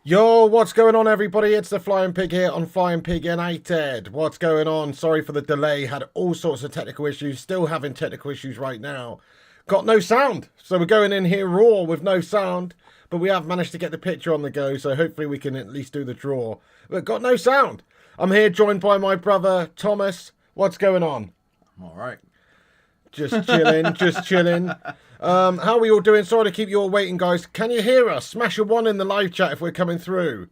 Yo, what's going on, everybody? It's the Flying Pig here on Flying Pig United. What's going on? Sorry for the delay. Had all sorts of technical issues. Still having technical issues right now. Got no sound. So we're going in here raw with no sound. But we have managed to get the picture on the go. So hopefully we can at least do the draw. But got no sound. I'm here joined by my brother, Thomas. What's going on? I'm all right. Just chilling, just chilling. How are we all doing? Sorry to keep you all waiting, guys. Can you hear us? Smash a 1 in the live chat if we're coming through.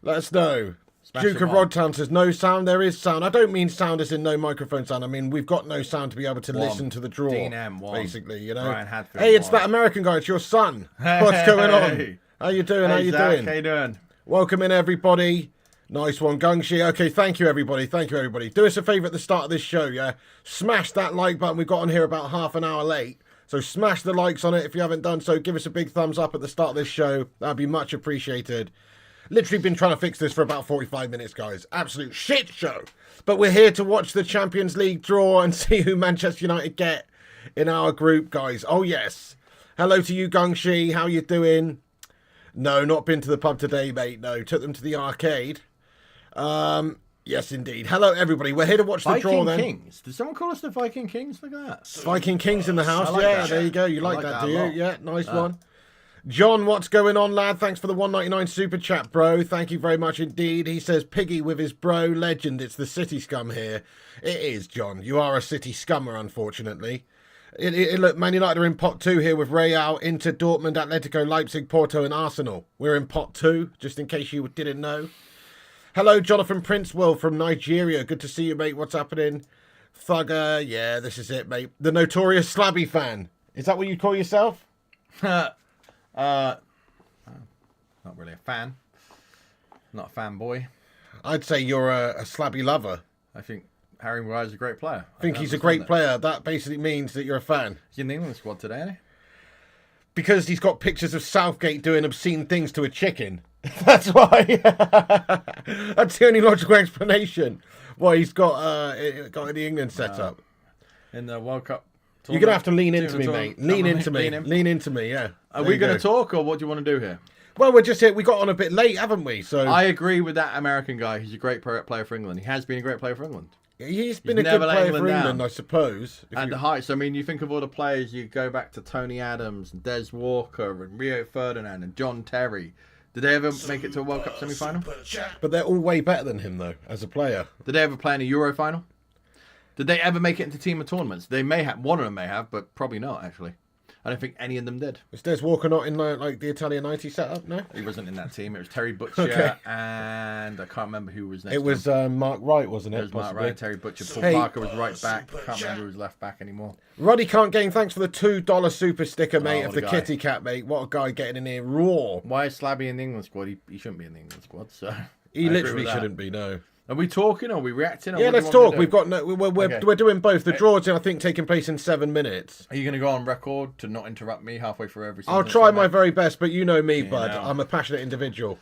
Let us know. Smash Duke a of 1. Rodtown says no sound. There is sound. I don't mean sound as in no microphone sound. I mean we've got no sound to be able to listen to the draw. Dean M, 1. Basically, you know. Ryan Hadfield, Hey, it's 1. that American guy. It's your son. What's going on? How you doing? Hey, How you Zach, doing? How you doing? Welcome in, everybody. Nice one, Gungshi. Okay, thank you, everybody. Thank you, everybody. Do us a favour at the start of this show, yeah? Smash that like button. We got on here about half an hour late. So smash the likes on it if you haven't done so. Give us a big thumbs up at the start of this show. That'd be much appreciated. Literally been trying to fix this for about 45 minutes, guys. Absolute shit show. But we're here to watch the Champions League draw and see who Manchester United get in our group, guys. Oh, yes. Hello to you, Gungshi. How you doing? No, not been to the pub today, mate. No, took them to the arcade. Yes, indeed. Hello, everybody. We're here to watch the draw, then. Viking Kings. Did someone call us the Viking Kings? Look at that. Viking Kings in the house. like Yeah, that. there you go. You like like that, that do a you? lot. Yeah, nice one. John, what's going on, lad? Thanks for the 199 super chat, bro. Thank you very much indeed. He says, Piggy with his bro, legend. It's the city scum here. It is, John. You are a city scummer, unfortunately. Look, Man United are in pot 2 here with Real, Inter, Dortmund, Atletico, Leipzig, Porto and Arsenal. We're in pot 2, just in case you didn't know. Hello, Jonathan Princewell from Nigeria. Good to see you, mate. What's happening? Thugger, yeah, this is it, mate. The notorious Slabby fan. Is that what you call yourself? Not really a fan. Not a fanboy. I'd say you're a Slabby lover. I think Harry Maguire is a great player. I think he's a great player. That basically means that you're a fan. He's in the England squad today, isn't he? Because he's got pictures of Southgate doing obscene things to a chicken. That's why. That's the only logical explanation why he's got the England set up. In the World Cup. You're going to have to lean into me, mate. Lean into me. Lean into me, yeah. Are we going to talk, or what do you want to do here? Well, we're just here. We got on a bit late, haven't we? So I agree with that American guy. He's a great player for England. He has been a great player for England. He's been a good player for England, I suppose. At the heights, I mean, you think of all the players, you go back to Tony Adams, and Des Walker, and Rio Ferdinand, and John Terry. Did they ever make it to a World Cup semi-final? But they're all way better than him, though, as a player. Did they ever play in a Euro final? Did they ever make it into team of tournaments? They may have. One of them may have, but probably not, actually. I don't think any of them did. Was Des Walker not in like the Italian 90 setup? No, he wasn't in that team. It was Terry Butcher and I can't remember who was next. It was Mark Wright, wasn't it? It was Mark Wright, Terry Butcher. Paul Parker was right back. I can't remember who was left back anymore. Ruddy Can't Game, thanks for the $2 super sticker, mate, of the kitty cat, mate. What a guy getting in here raw. Why is Slabby in the England squad? He shouldn't be in the England squad. So he literally shouldn't be. No. Are we talking? Or are we reacting? Or yeah, let's talk. We've got we're doing both. The draws, I think, taking place in 7 minutes. Are you going to go on record to not interrupt me halfway through every? I'll try my very best, but you know me, bud. I'm a passionate individual.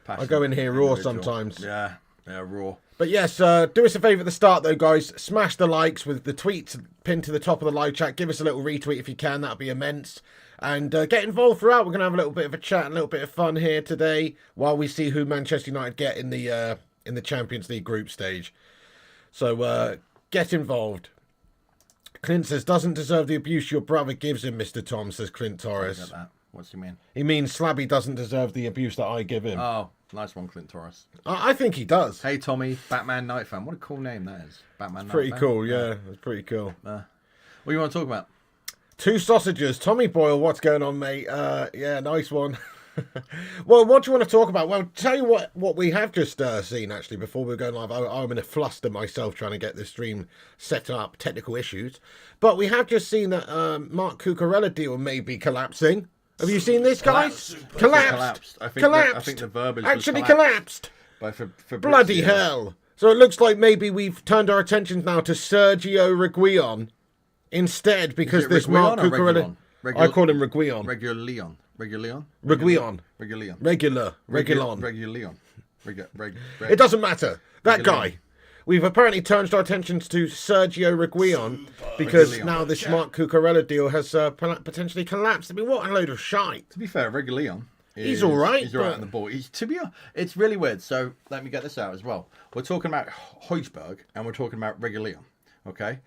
I go in here raw sometimes. Yeah, raw. But yes, do us a favour at the start, though, guys. Smash the likes with the tweets pinned to the top of the live chat. Give us a little retweet if you can. That'd be immense. And get involved throughout. We're going to have a little bit of a chat, a little bit of fun here today while we see who Manchester United get in the Champions League group stage. So get involved. Clint says, doesn't deserve the abuse your brother gives him, Mr. Tom, says Clint Torres. What's he mean? He means Slabby doesn't deserve the abuse that I give him. Oh, nice one, Clint Torres. I think he does. Hey, Tommy, Batman Night Fan. What a cool name that is. Batman Night Pretty Fan. cool, yeah. It's pretty cool. What do you want to talk about? 2 sausages. Tommy Boyle, what's going on, mate? Yeah, nice one. Well, what do you want to talk about? Well, tell you what we have just seen, actually, before we go live. I'm in a fluster myself trying to get this stream set up, technical issues. But we have just seen that Mark Cucurella deal may be collapsing. Have you seen this, guys? Collapsed. I think the verbiage actually collapsed. By Bloody hell. So it looks like maybe we've turned our attentions now to Sergio Reguilon instead, because this Mark Cucurella... I call him Reguilon. Reguilon. It doesn't matter. That guy. We've apparently turned our attentions to Sergio Reguilon because now this Mark Cucurella deal has potentially collapsed. I mean, what a load of shite. To be fair, Reguilon He's all right. He's all right on the ball. It's really weird. So let me get this out as well. We're talking about Højbjerg and we're talking about Reguilón. Okay.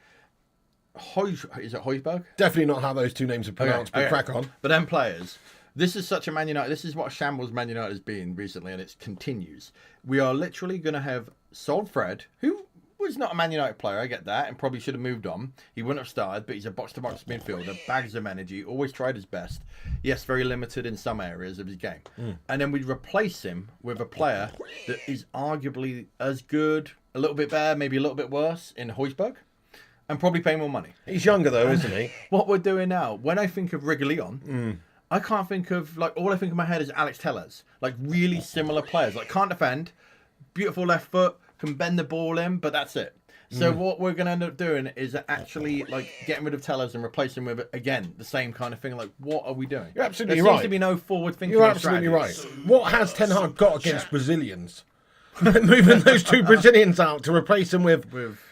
Is it Højbjerg? Definitely not how those two names are pronounced, but crack on. But then players. This is such a Man United. This is what a shambles Man United has been recently, and it continues. We are literally going to have sold Fred, who was not a Man United player. I get that, and probably should have moved on. He wouldn't have started, but he's a box-to-box midfielder, bags of energy, always tried his best. Yes, very limited in some areas of his game. And then we replace him with a player that is arguably as good, a little bit better, maybe a little bit worse in Højbjerg, and probably pay more money. He's younger though, isn't he? What we're doing now, when I think of Reguilón, I can't think of, like, all I think in my head is Alex Tellez. Like, really similar players. Like, can't defend, beautiful left foot, can bend the ball in, but that's it. So what we're going to end up doing is actually, like, getting rid of Tellez and replacing with, again, the same kind of thing. Like, what are we doing? You're absolutely there right. seems to be no forward thinking. You're absolutely right. What has Ten Hag got against Brazilians? Moving those two Brazilians out to replace them with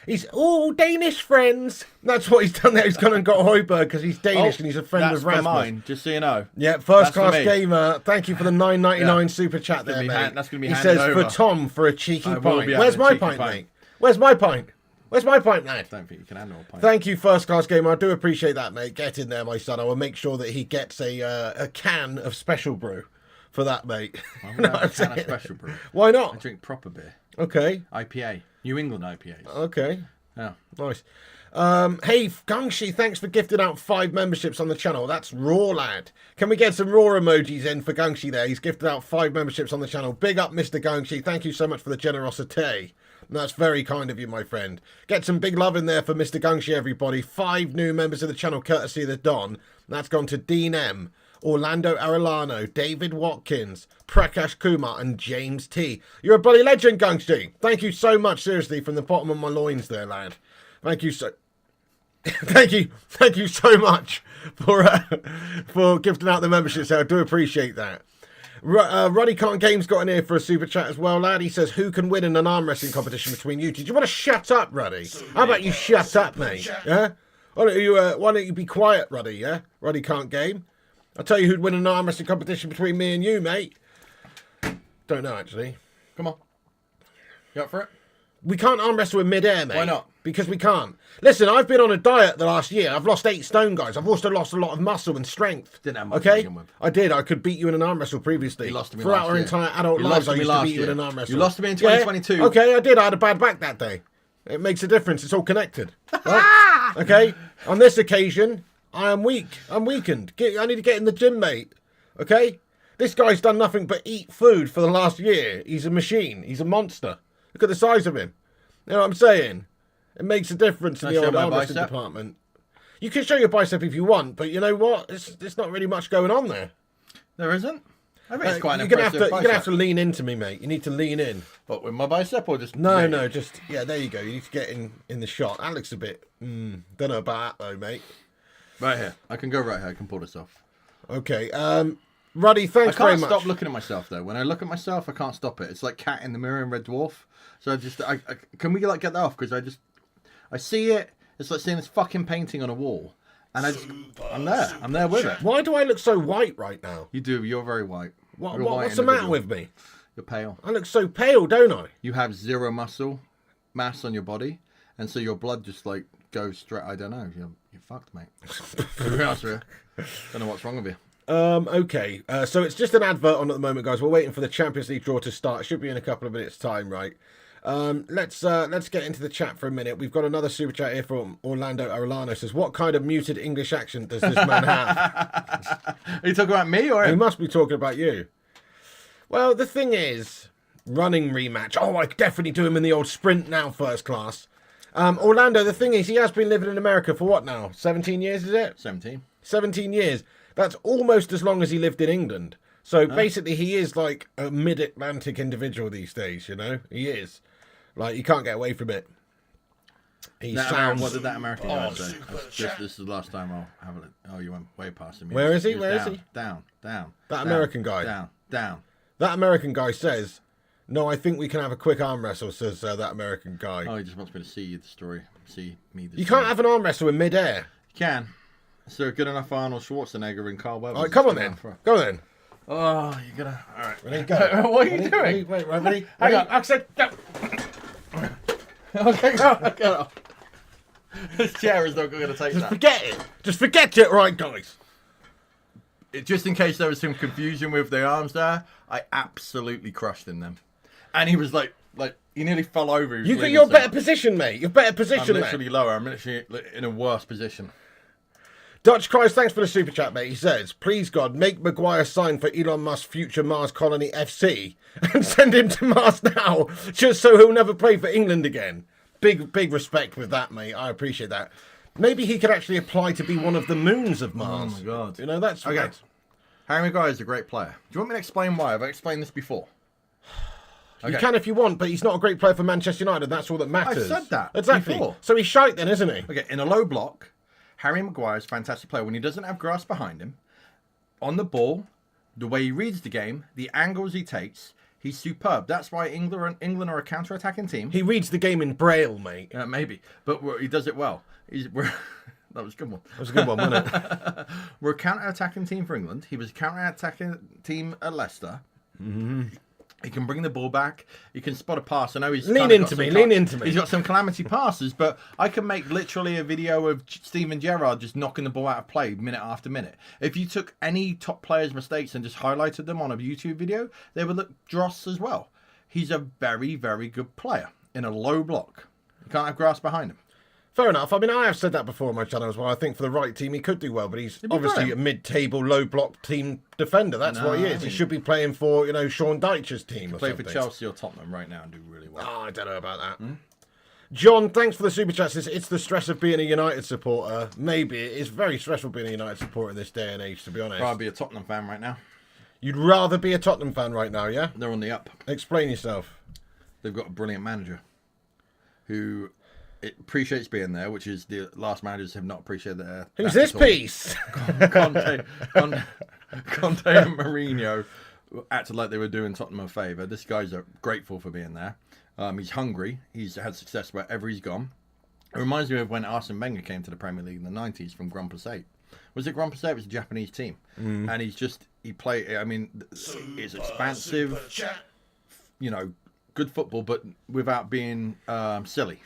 he's all Danish friends. That's what he's done there. He's gone and got Højbjerg because he's Danish and he's a friend of Rasmus. Mine, just so you know. Yeah, first class gamer. Thank you for the $9.99 super chat there, mate. That's going to be he handed says over. For Tom for a cheeky pint. Be Where's my pint, mate? Where's my pint? Where's my pint, lad? I don't think you can handle a pint. Thank you, first class gamer. I do appreciate that, mate. Get in there, my son. I will make sure that he gets a can of special brew for that, mate. I'm going to have a can of special brew. Why not? I drink proper beer. Okay. IPA. New England IPAs. Okay. Yeah. Nice. Hey, Gangshi, thanks for gifting out 5 memberships on the channel. That's raw, lad. Can we get some raw emojis in for Gangshi there? He's gifted out 5 memberships on the channel. Big up, Mr. Gangshi. Thank you so much for the generosity. That's very kind of you, my friend. Get some big love in there for Mr. Gangshi, everybody. 5 new members of the channel, courtesy of the Don. That's gone to Dean M., Orlando Arellano, David Watkins, Prakash Kumar, and James T. You're a bloody legend, Gangshi. Thank you so much, seriously, from the bottom of my loins there, lad. Thank you so... thank you so much for gifting out the memberships there. I do appreciate that. Ruddy Can't Games got in here for a super chat as well, lad. He says, who can win in an arm wrestling competition between you? Did you want to shut up, Ruddy? How about you shut up, mate? Yeah? Why don't you be quiet, Ruddy, yeah? Ruddy Can't Game. I'll tell you who'd win an arm wrestling competition between me and you, mate. Don't know, actually. Come on. You up for it? We can't arm wrestle in mid-air, mate. Why not? Because we can't. Listen, I've been on a diet the last year. I've lost 8 stone, guys. I've also lost a lot of muscle and strength. Didn't have much to begin with. I did. I could beat you in an arm wrestle previously. You lost to me Throughout last our year. entire adult lives, I used to beat you in an arm wrestle. You lost to me in 2022. Yeah? Okay, I did. I had a bad back that day. It makes a difference. It's all connected. Right? Okay? On this occasion, I am weak. I'm weakened. I need to get in the gym, mate. Okay? This guy's done nothing but eat food for the last year. He's a machine. He's a monster. Look at the size of him. You know what I'm saying? It makes a difference in the old arm wrestling department. You can show your bicep if you want, but you know what? There's not really much going on there. There isn't? I think it's quite an you're impressive gonna have to lean into me, mate. You need to lean in. What, with my bicep or just... No, just... Yeah, there you go. You need to get in the shot. That looks a bit... don't know about that, though, mate. Right here. I can go right here. I can pull this off. Okay. Ruddy, thanks very much. I can't stop looking at myself, though. When I look at myself, I can't stop it. It's like Cat in the Mirror and Red Dwarf. So can we like get that off? Because I see it. It's like seeing this fucking painting on a wall. And I'm there with it. Why do I look so white right now? You do. You're very white. What's the matter with me? You're pale. I look so pale, don't I? You have 0 muscle mass on your body. And so your blood just like goes straight. I don't know. You're fucked, mate. To be honest with you. Don't know what's wrong with you. Okay. So it's just an advert on at the moment, guys. We're waiting for the Champions League draw to start. It should be in a couple of minutes' time, right? Let's get into the chat for a minute. We've got another super chat here from Orlando Arellano. Says, what kind of muted English accent does this man have? Are you talking about me or him? He must be talking about you. Well, the thing is, running rematch. Oh, I could definitely do him in the old sprint now, first class. Orlando, the thing is, he has been living in America for what now? 17 years, is it? 17. 17 years. That's almost as long as he lived in England. So basically, he is like a mid-Atlantic individual these days, you know? He is. Like, you can't get away from it. What did that American guy say? This is the last time I'll have a look. Oh, you went way past him. Where is he? Where is he? Down. That American guy. Down. That American guy says, no, I think we can have a quick arm wrestle, says that American guy. Oh, he just wants me to see the story. See me. You can't have an arm wrestle in mid-air. You can. Is there a good enough Arnold Schwarzenegger and Carl Weathers? All right, come on then. Go on then. Oh, you're gonna. All right. Ready, go. What are you Ready, doing? Wait, ready? Hang on. I said, go. Okay, go. This chair is not going to take Just that. forget it. Just forget it, right, guys? Just in case there was some confusion with the arms there, I absolutely crushed in them. And he was like he nearly fell over. He was You're leaning better so position, mate. You're better position, I'm mate. literally lower. I'm literally in a worse position. Dutch Christ, thanks for the super chat, mate. He says, please God, make Maguire sign for Elon Musk's future Mars Colony FC and send him to Mars now, just so he'll never play for England again. Big respect with that, mate. I appreciate that. Maybe he could actually apply to be one of the moons of Mars. Oh, my God. You know, that's... Okay. Harry Maguire is a great player. Do you want me to explain why? Have I explained this before? You can if you want, but he's not a great player for Manchester United. That's all that matters. I said that exactly. before. So he's shite then, isn't he? Okay, in a low block, Harry Maguire is a fantastic player. When he doesn't have grass behind him, on the ball, the way he reads the game, the angles he takes, he's superb. That's why England are a counter-attacking team. He reads the game in Braille, mate. Maybe, but he does it well. That was a good one. That was a good one, wasn't it? We're a counter-attacking team for England. He was a counter-attacking team at Leicester. Mm-hmm. He can bring the ball back. He can spot a pass. I know he's lean into me. He's got some calamity passes, but I can make literally a video of Steven Gerrard just knocking the ball out of play minute after minute. If you took any top players' mistakes and just highlighted them on a YouTube video, they would look dross as well. He's a very, very good player in a low block. You can't have grass behind him. Fair enough. I mean, I have said that before on my channel as well. I think for the right team, he could do well, but he's obviously a mid-table, low-block team defender. That's what he is. He should be playing for, Sean Dyche's team or Play something. for Chelsea or Tottenham right now and do really well. Oh, I don't know about that. John, thanks for the super chat. Says, it's the stress of being a United supporter. Maybe. It is very stressful being a United supporter in this day and age, to be honest. I'd be a Tottenham fan right now. You'd rather be a Tottenham fan right now, yeah? They're on the up. Explain yourself. They've got a brilliant manager who appreciates being there, which is the last managers have not appreciated their. Who's this piece? Conte and Mourinho acted like they were doing Tottenham a favour. This guy's grateful for being there. He's hungry. He's had success wherever he's gone. It reminds me of when Arsene Wenger came to the Premier League in the 90s from Grand Passat. Was it Grand Passat? It was a Japanese team. And he played, I mean, it's expansive, good football, but without being silly.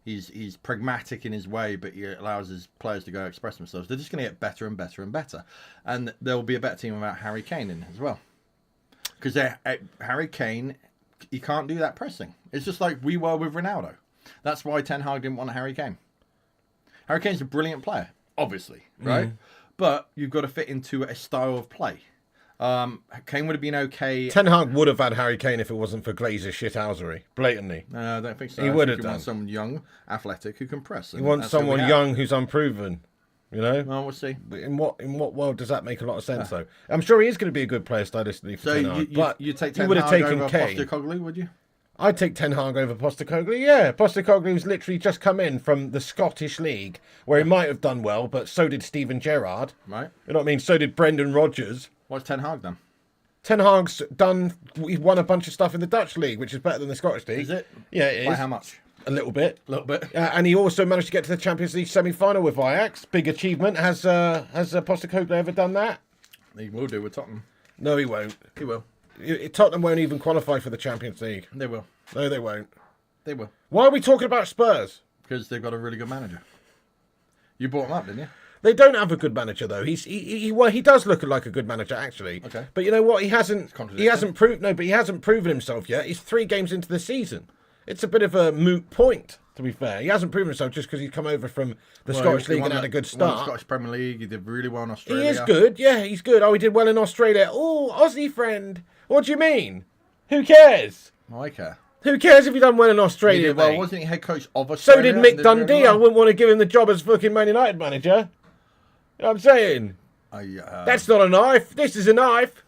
He's pragmatic in his way, but he allows his players to go express themselves. They're just going to get better and better and better. And there will be a better team without Harry Kane in as well. Because Harry Kane, he can't do that pressing. It's just like we were with Ronaldo. That's why Ten Hag didn't want Harry Kane. Harry Kane's a brilliant player, obviously, right? But you've got to fit into a style of play. Kane would have been okay. Ten Hag would have had Harry Kane if it wasn't for Glazer's shithousery, blatantly. I don't think so. He would have done. You want someone young, athletic, who can press. You want someone young who's unproven, Well, we'll see. In what world does that make a lot of sense, though? I'm sure he is going to be a good player stylistically for Ten Hag. So you take Ten would have Hag taken over Kane. Postecoglou, would you? I'd take Ten Hag over Postecoglou. Yeah, Postecoglou's literally just come in from the Scottish League, where he might have done well, but so did Steven Gerrard. Right. You know what I mean? So did Brendan Rodgers. What's Ten Hag done? Ten Hag's he won a bunch of stuff in the Dutch League, which is better than the Scottish League. Is it? Yeah, it is. By how much? A little bit. A little bit. And he also managed to get to the Champions League semi-final with Ajax. Big achievement. Has Postecoglou ever done that? He will do with Tottenham. No, he won't. He will. Tottenham won't even qualify for the Champions League. They will. No, they won't. They will. Why are we talking about Spurs? Because they've got a really good manager. You brought him up, didn't you? They don't have a good manager though. He does look like a good manager actually. Okay. But you know what? He hasn't proven himself yet. He's 3 games into the season. It's a bit of a moot point, to be fair. He hasn't proven himself just because he's come over from the Scottish League and had a good He won the start. Scottish Premier League. He did really well in Australia. He is good. Yeah, he's good. Oh, he did well in Australia. Oh, Aussie friend. What do you mean? Who cares? I care. Who cares if he done well in Australia, He did well, mate? wasn't he head coach of So Australia? did Mick and Dundee. really well? I wouldn't want to give him the job as fucking Man United manager. You know what I'm saying? That's not a knife. This is a knife.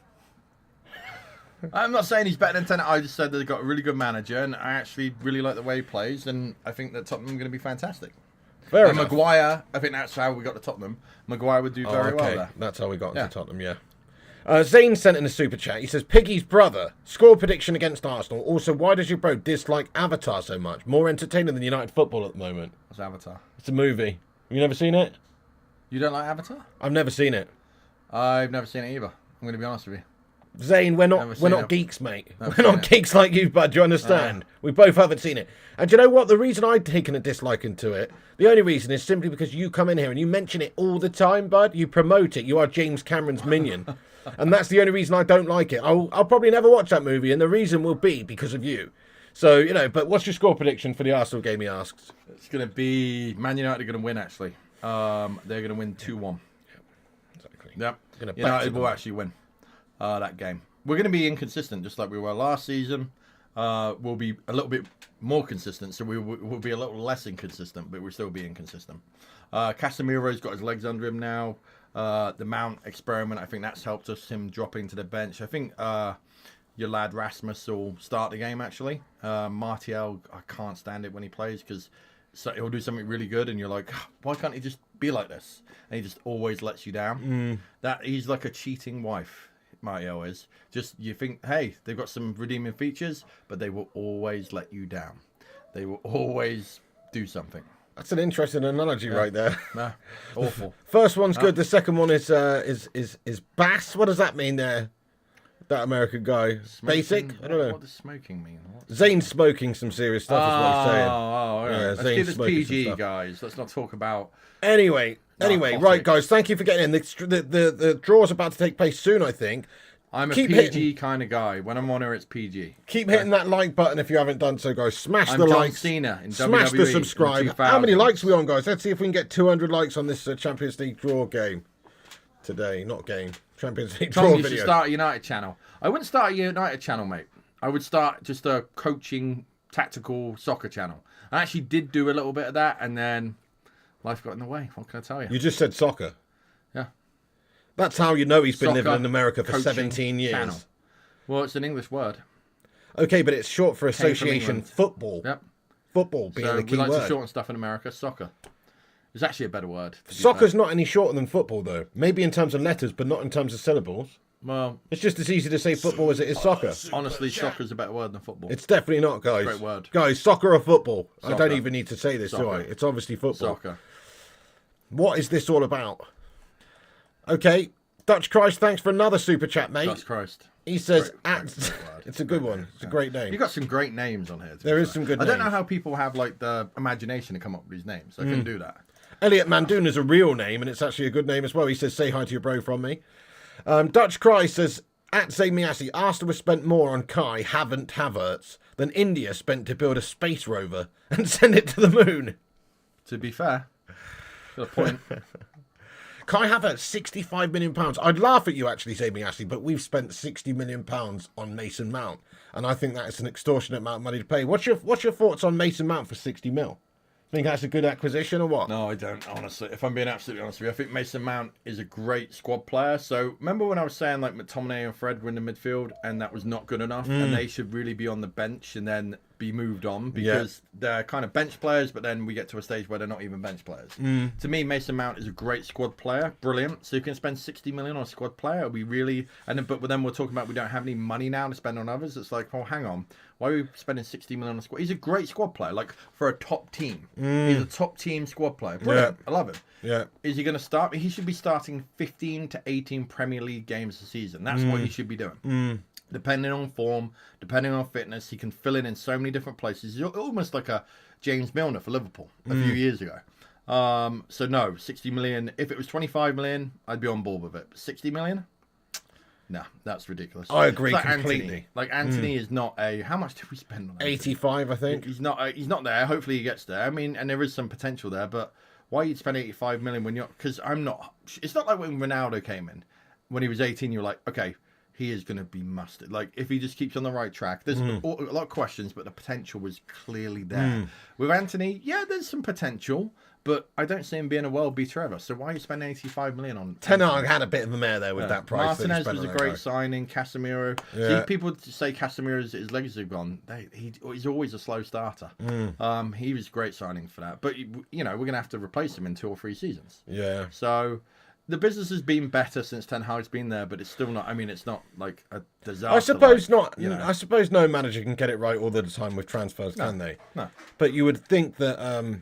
I'm not saying he's better than Ten Hag. I just said they've got a really good manager, and I actually really like the way he plays, and I think that Tottenham are going to be fantastic. Fair And enough. Maguire, I think that's how we got to Tottenham. Maguire would do very well there. That's how we got into Tottenham, yeah. Zane sent in a super chat. He says, Piggy's brother, score prediction against Arsenal. Also, why does your bro dislike Avatar so much? More entertaining than United football at the moment. What's Avatar? It's a movie. Have you never seen it? You don't like Avatar? I've never seen it. I've never seen it either. going to be honest with you. Zane, we're Never not seen it. geeks, mate. Never We're seen not it. geeks like you, bud. Do you understand? We both haven't seen it. And do you know what? The reason I've taken a disliking to it, the only reason is simply because you come in here and you mention it all the time, bud. You promote it. You are James Cameron's minion. And that's the only reason I don't like it. I'll probably never watch that movie, and the reason will be because of you. So, you know, but what's your score prediction for the Arsenal game, he asks? It's going to be Man United are going to win, actually. They're going to win 2-1. Exactly. Yep. Gonna United will actually win that game. We're going to be inconsistent, just like we were last season. We'll be a little bit more consistent, so we'll be a little less inconsistent, but we'll still be inconsistent. Casemiro's got his legs under him now. The Mount experiment, I think that's helped us, him dropping to the bench. I think your lad Rasmus will start the game, actually. Martial, I can't stand it when he plays because he'll do something really good and you're like, why can't he just be like this? And he just always lets you down. That he's like a cheating wife. Mario is just, you think, hey, they've got some redeeming features, but they will always let you down. They will always do something. That's an interesting analogy right there. Awful. First one's good. The second one is Bass. What does that mean there? That American guy. Basic? I don't know. What does smoking mean? Zane's smoking some serious stuff, is what he's saying. Oh, Yeah, Let's Zane's keep this smoking some PG, stuff. guys. Let's not talk about... Anyway, politics. right, guys, thank you for getting in. The draw's about to take place soon, I think. I'm a Keep PG hitting. kind of guy. When I'm on here, it's PG. Keep hitting that like button if you haven't done so, guys. Smash I'm the John likes. Cena in Smash WWE the in subscribe. 2000s. How many likes are we on, guys? Let's see if we can get 200 likes on this Champions League draw game today. Not game. Champions League Tom, draw you video. should start a United channel. I wouldn't start a United channel, mate. I would start just a coaching, tactical soccer channel. I actually did do a little bit of that, and then life got in the way. What can I tell you? You just said soccer. Yeah. That's how you know he's been Soccer living in America for coaching 17 years. channel. Well, it's an English word. Okay, but it's short for Came from association England. football. Yep. Football being So the we key like word. to shorten stuff in America. Soccer. It's actually a better word. to be Soccer's fair. not any shorter than football, though. Maybe in terms of letters, but not in terms of syllables. Well, It's just as easy to say football as it is soccer. honestly, soccer's a better word than football. It's definitely not, guys. Great word. Guys, soccer or football? I Soccer. don't even need to say this, do I? Soccer. It's obviously football. Soccer. What is this all about? Okay, Dutch Christ, thanks for another super chat, mate. That's Christ. He says, Great word. it's a good one. It's a great name. You got some great names on here. There is some good I don't know names. how people have like the imagination to come up with these names. I couldn't do that. Elliot Mandoon is a real name, and it's actually a good name as well. He says, say hi to your bro from me. Dutch Christ says, at Zamiasi, Arsenal has spent more on Kai Havertz than India spent to build a space rover and send it to the moon. To be fair, got a point. Kai Havertz, £65 million. I'd laugh at you actually, Zamiasi, but we've spent £60 million on Mason Mount, and I think that is an extortionate amount of money to pay. What's your thoughts on Mason Mount for 60 mil? Think that's a good acquisition or what? No, I don't, honestly. If I'm being absolutely honest with you, I think Mason Mount is a great squad player. So remember when I was saying like McTominay and Fred were in the midfield and that was not good enough and they should really be on the bench and then be moved on because they're kind of bench players, but then we get to a stage where they're not even bench players. To me, Mason Mount is a great squad player. Brilliant. So you can spend 60 million on a squad player. We really, but then we're talking about we don't have any money now to spend on others. It's like, well, hang on. Why are we spending 60 million on a squad? He's a great squad player, like for a top team. He's a top team squad player. Brilliant. I love him. Yeah. Is he going to start? He should be starting 15 to 18 Premier League games a season. That's what he should be doing. Depending on form, depending on fitness, he can fill in so many different places. He's almost like a James Milner for Liverpool a few years ago. So no, 60 million. If it was 25 million, I'd be on board with it. But 60 million? No, that's ridiculous. I agree It's like completely. Anthony. Like Anthony is not a. How much did we spend on Anthony? 85, I think. He's not. He's not there. Hopefully he gets there. I mean, and there is some potential there, but why you'd spend 85 million when you're? Because I'm not. It's not like when Ronaldo came in when he was 18. You're like, okay, he is going to be mustard. Like if he just keeps on the right track. There's a lot of questions, but the potential was clearly there. With Anthony, yeah, there's some potential, but I don't see him being a world beater ever. So why are you spending 85 million on? Ten Hag had a bit of a mare there with that price. Martinez that he was spent a on great that guy. signing. Casemiro. Yeah. See, people say Casemiro's his legs have gone. He's always a slow starter. He was a great signing for that. But you know we're gonna have to replace him in 2 or 3 seasons. Yeah. So the business has been better since Ten Hag's been there, but it's still not. I mean, it's not like a disaster. I suppose like, not. You know. I suppose no manager can get it right all the time with transfers, can they? No. But you would think that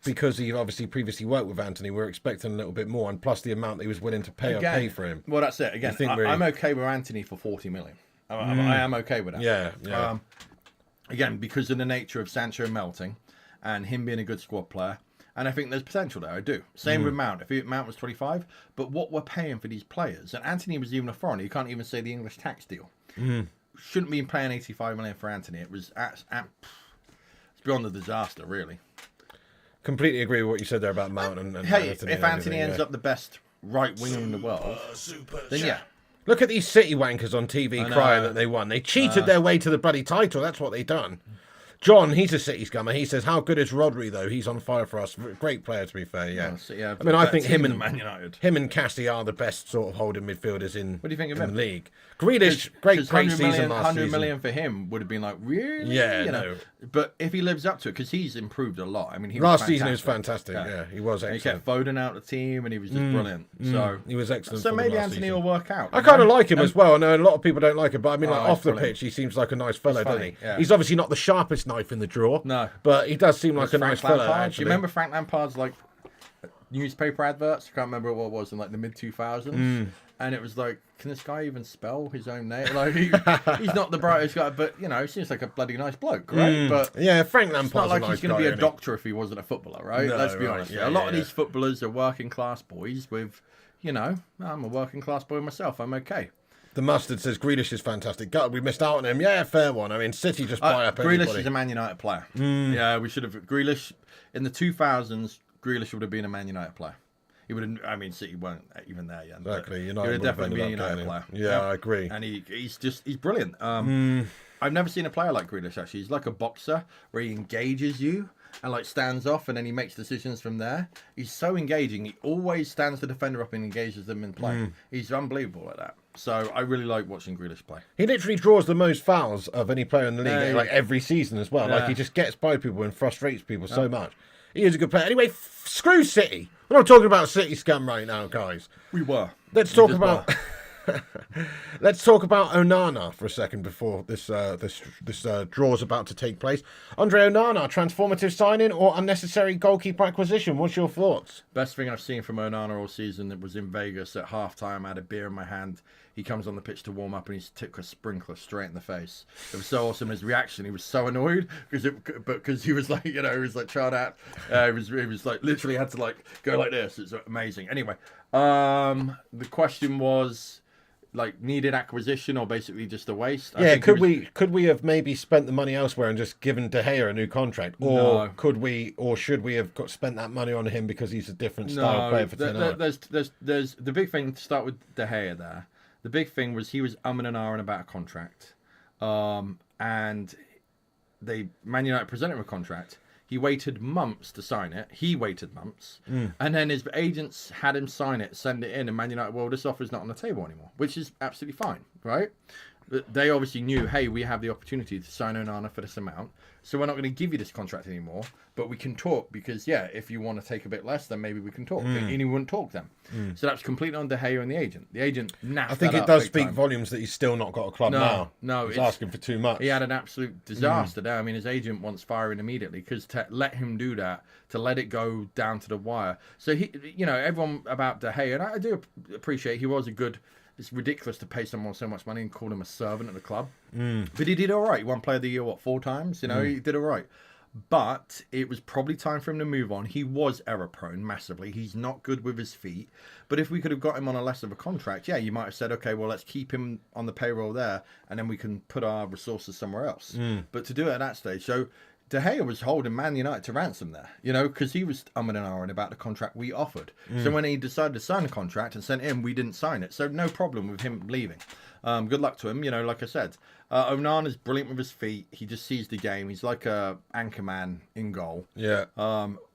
because he obviously previously worked with Anthony, we're expecting a little bit more, and plus the amount that he was willing to pay for him. Well, that's it. Again, I'm okay with Anthony for 40 million. I am okay with that. Yeah. Again, because of the nature of Sancho melting and him being a good squad player. And I think there's potential there. I do. Same with Mount. If Mount was 25, but what we're paying for these players, and Anthony was even a foreigner. You can't even say the English tax deal. Shouldn't be paying 85 million for Anthony. It was it's beyond a disaster, really. Completely agree with what you said there about Mount and hey, Anthony. If Anthony ends up the best right winger in the world, then yeah. Look at these City wankers on TV crying that they won. They cheated their way to the bloody title. That's what they done. John, he's a City scummer. He says, "How good is Rodri though? He's on fire for us. Great player, to be fair." Yeah, I mean, I think him and Cassie are the best sort of holding midfielders in. What do you think of the him? League? Grealish, great season last 100 season. million for him would have been like, really? Yeah, you know. But if he lives up to it, because he's improved a lot. I mean, last season he was fantastic. Yeah, he was excellent. And he kept Foden out of the team, and he was just brilliant. So he was excellent. So maybe Anthony will work out. I kind of like him as well. I know a lot of people don't like him, but I mean, like off the pitch, he seems like a nice fellow, doesn't he? Yeah. He's obviously not the sharpest knife in the drawer. No, but he does seem like a nice fellow. Do you remember Frank Lampard's like newspaper adverts? I can't remember what it was in like the mid 2000s. And it was like, can this guy even spell his own name? Like, he's not the brightest guy, but you know, he seems like a bloody nice bloke, right? But yeah, Frank Lampard's it's not like a nice he's going to be a doctor if he wasn't a footballer, right? No, Let's be honest. Yeah, a lot of these footballers are working class boys with, you know, I'm a working class boy myself. I'm okay. The Mustard says Grealish is fantastic. God, we missed out on him. Yeah, fair one. I mean, City just buy up everybody. Grealish is a Man United player. Yeah, we should have. Grealish, in the 2000s, Grealish would have been a Man United player. He would have, I mean, City weren't even there yet. Exactly. He would have definitely been a United player. Yeah, I agree. And he's brilliant. I've never seen a player like Grealish, actually. He's like a boxer where he engages you and like stands off and then he makes decisions from there. He's so engaging. He always stands the defender up and engages them in play. He's unbelievable at that. So I really like watching Grealish play. He literally draws the most fouls of any player in the league, like every season as well. Like he just gets by people and frustrates people so much. He is a good player. Anyway, screw City. We're not talking about City scum right now, guys. We were. Let's talk about let's talk about Onana for a second before this draw's about to take place. Andre Onana, transformative signing or unnecessary goalkeeper acquisition? What's your thoughts? Best thing I've seen from Onana all season. That was in Vegas at halftime. I had a beer in my hand. He comes on the pitch to warm up and he's took a sprinkler straight in the face. It was so awesome. His reaction, he was so annoyed because he was like, you know, he was like child out. He was like literally had to like go like this. It's amazing. Anyway, the question was like needed acquisition or basically just a waste. Yeah, could we have maybe spent the money elsewhere and just given De Gea a new contract, or should we have spent that money on him because he's a different style player for 10 hours? There's the big thing to start with De Gea there. The big thing was he was and ahhing about a contract, and Man United presented him a contract. He waited months to sign it. He waited months. And then his agents had him sign it, send it in, and Man United, well, this offer's not on the table anymore, which is absolutely fine, right? They obviously knew, hey, we have the opportunity to sign Onana for this amount, so we're not going to give you this contract anymore, but we can talk because, yeah, if you want to take a bit less, then maybe we can talk. And he wouldn't talk then. So that's completely on De Gea and the agent. The agent napped. I think it does speak volumes that he's still not got a club now. No, he's asking for too much. He had an absolute disaster there. I mean, his agent wants firing immediately because to let him do that, to let it go down to the wire. So he, you know, everyone about De Gea, and I do appreciate he was a good. It's ridiculous to pay someone so much money and call him a servant at the club. But he did all right. He won Player of the Year, 4 times? You know, he did all right. But it was probably time for him to move on. He was error-prone massively. He's not good with his feet. But if we could have got him on a less of a contract, yeah, you might have said, okay, well, let's keep him on the payroll there, and then we can put our resources somewhere else. But to do it at that stage, so De Gea was holding Man United to ransom there, you know, because he was and ahhing about the contract we offered. So when he decided to sign the contract and sent in, we didn't sign it. So no problem with him leaving. Good luck to him, you know, like I said. Onana's brilliant with his feet. He just sees the game. He's like a anchor man in goal. Yeah.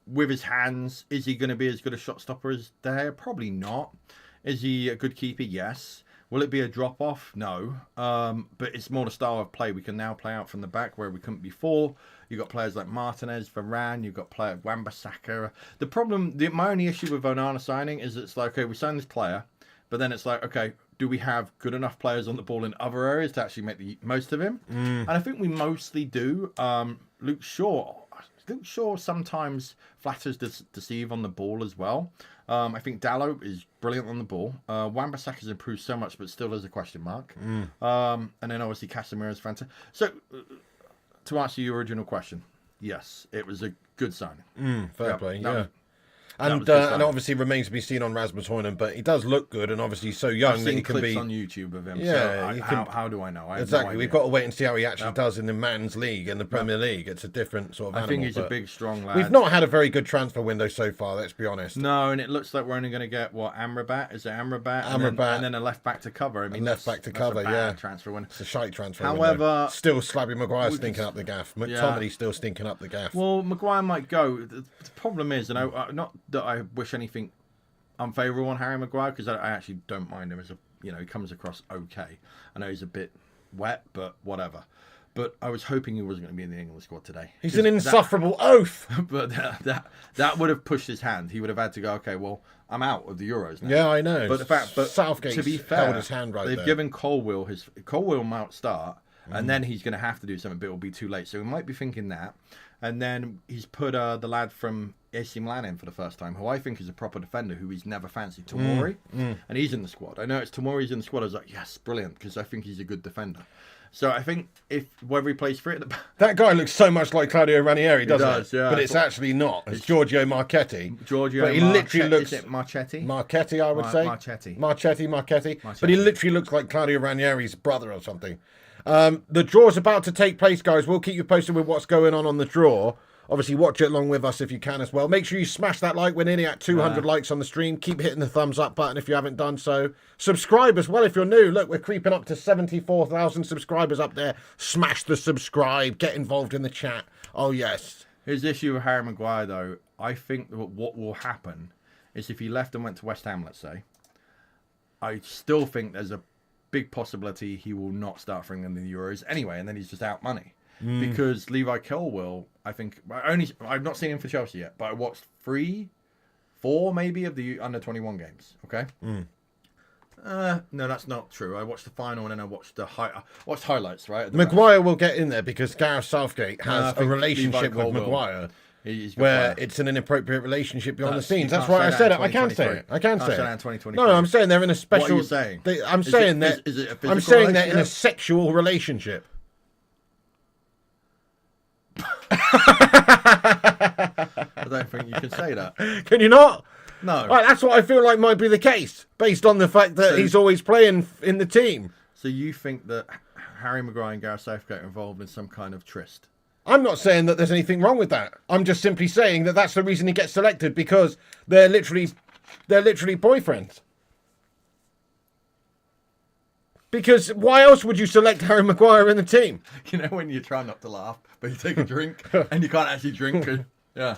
With his hands, is he going to be as good a shot stopper as De Gea? Probably not. Is he a good keeper? Yes. Will it be a drop-off? No. But it's more the style of play. We can now play out from the back where we couldn't before. You've got players like Martinez, Varane. You've got player Wan-Bissaka. The problem, my only issue with Onana signing is it's like, okay, we signed this player, but then it's like, okay, do we have good enough players on the ball in other areas to actually make the most of him? And I think we mostly do. Luke Shaw, Luke Shaw sometimes flatters deceive on the ball as well. I think Dalot is brilliant on the ball. Wan-Bissaka's improved so much, but still there's a question mark. And then obviously Casemiro is fantastic. So, to answer your original question, yes, it was a good signing. Fair play, that yeah. was- And obviously remains to be seen on Rasmus Højlund, but he does look good, and obviously he's so young I've that seen he can clips be. on YouTube of him. Yeah, so how do I know? I have Exactly. no We've idea. got to wait and see how he actually does in the men's league and the Premier League. It's a different sort of I animal. think he's a but big, strong lad. We've not had a very good transfer window so far. Let's be honest. No, and it looks like we're only going to get Amrabat? Is it Amrabat? Amrabat. And then a left back to cover. I mean, left back to cover, that's a yeah. bad transfer window. It's a shite transfer. However, window. Still Slabby Maguire stinking up the gaff. Yeah. McTominay still stinking up the gaff. Well, Maguire might go. The problem is, and not that I wish anything unfavourable on Harry Maguire, because I actually don't mind him as a, he comes across okay. I know he's a bit wet, but whatever. But I was hoping he wasn't going to be in the England squad today. He's an insufferable oath. But that would have pushed his hand. He would have had to go, okay, well, I'm out of the Euros now. Yeah, I know. But Southgate to be fair, held his hand right they've there. given Colwill might start, and then he's going to have to do something, but it'll be too late. So we might be thinking that. And then he's put the lad from AC Milan in for the first time, who I think is a proper defender, who he's never fancied, Tomori. And he's in the squad. I know it's Tomori's in the squad. I was like, yes, brilliant, because I think he's a good defender. So I think whether he plays for it, That guy looks so much like Claudio Ranieri, doesn't does, it? yeah. But it's actually not. It's Giorgio Marchetti. Giorgio, but he literally looks. Is it Marchetti? Marchetti, I would say. Marchetti. But he literally looks like Claudio Ranieri's brother or something. The draw's about to take place, guys. We'll keep you posted with what's going on the draw. Obviously, watch it along with us if you can as well. Make sure you smash that like. We're nearly at 200 likes on the stream. Keep hitting the thumbs up button if you haven't done so. Subscribe as well if you're new. Look, we're creeping up to 74,000 subscribers up there. Smash the subscribe. Get involved in the chat. Oh, yes. His issue with Harry Maguire, though, I think that what will happen is if he left and went to West Ham, let's say, I still think there's a big possibility he will not start for England in the Euros anyway, and then he's just out money. Because Levi Colwill, I think, I've not seen him for Chelsea yet, but I watched 4 maybe of the under-21 games, okay? No, that's not true. I watched the final and then I watched watched highlights, right? Maguire will get in there because Gareth Southgate has a relationship with Maguire where it's an inappropriate relationship behind the scenes. That's why I said it. I can say it. I can say it. No, I'm saying they're in a special... What are you saying? I'm saying that... I'm saying they're in a sexual relationship. I don't think you can say that. Can you not? No. Right, that's what I feel like might be the case, based on the fact that he's always playing in the team. So you think that Harry Maguire and Gareth Southgate are involved in some kind of tryst? I'm not saying that there's anything wrong with that. I'm just simply saying that that's the reason he gets selected, because they're literally boyfriends. Because why else would you select Harry Maguire in the team? You know when you try not to laugh, but you take a drink and you can't actually drink. Yeah.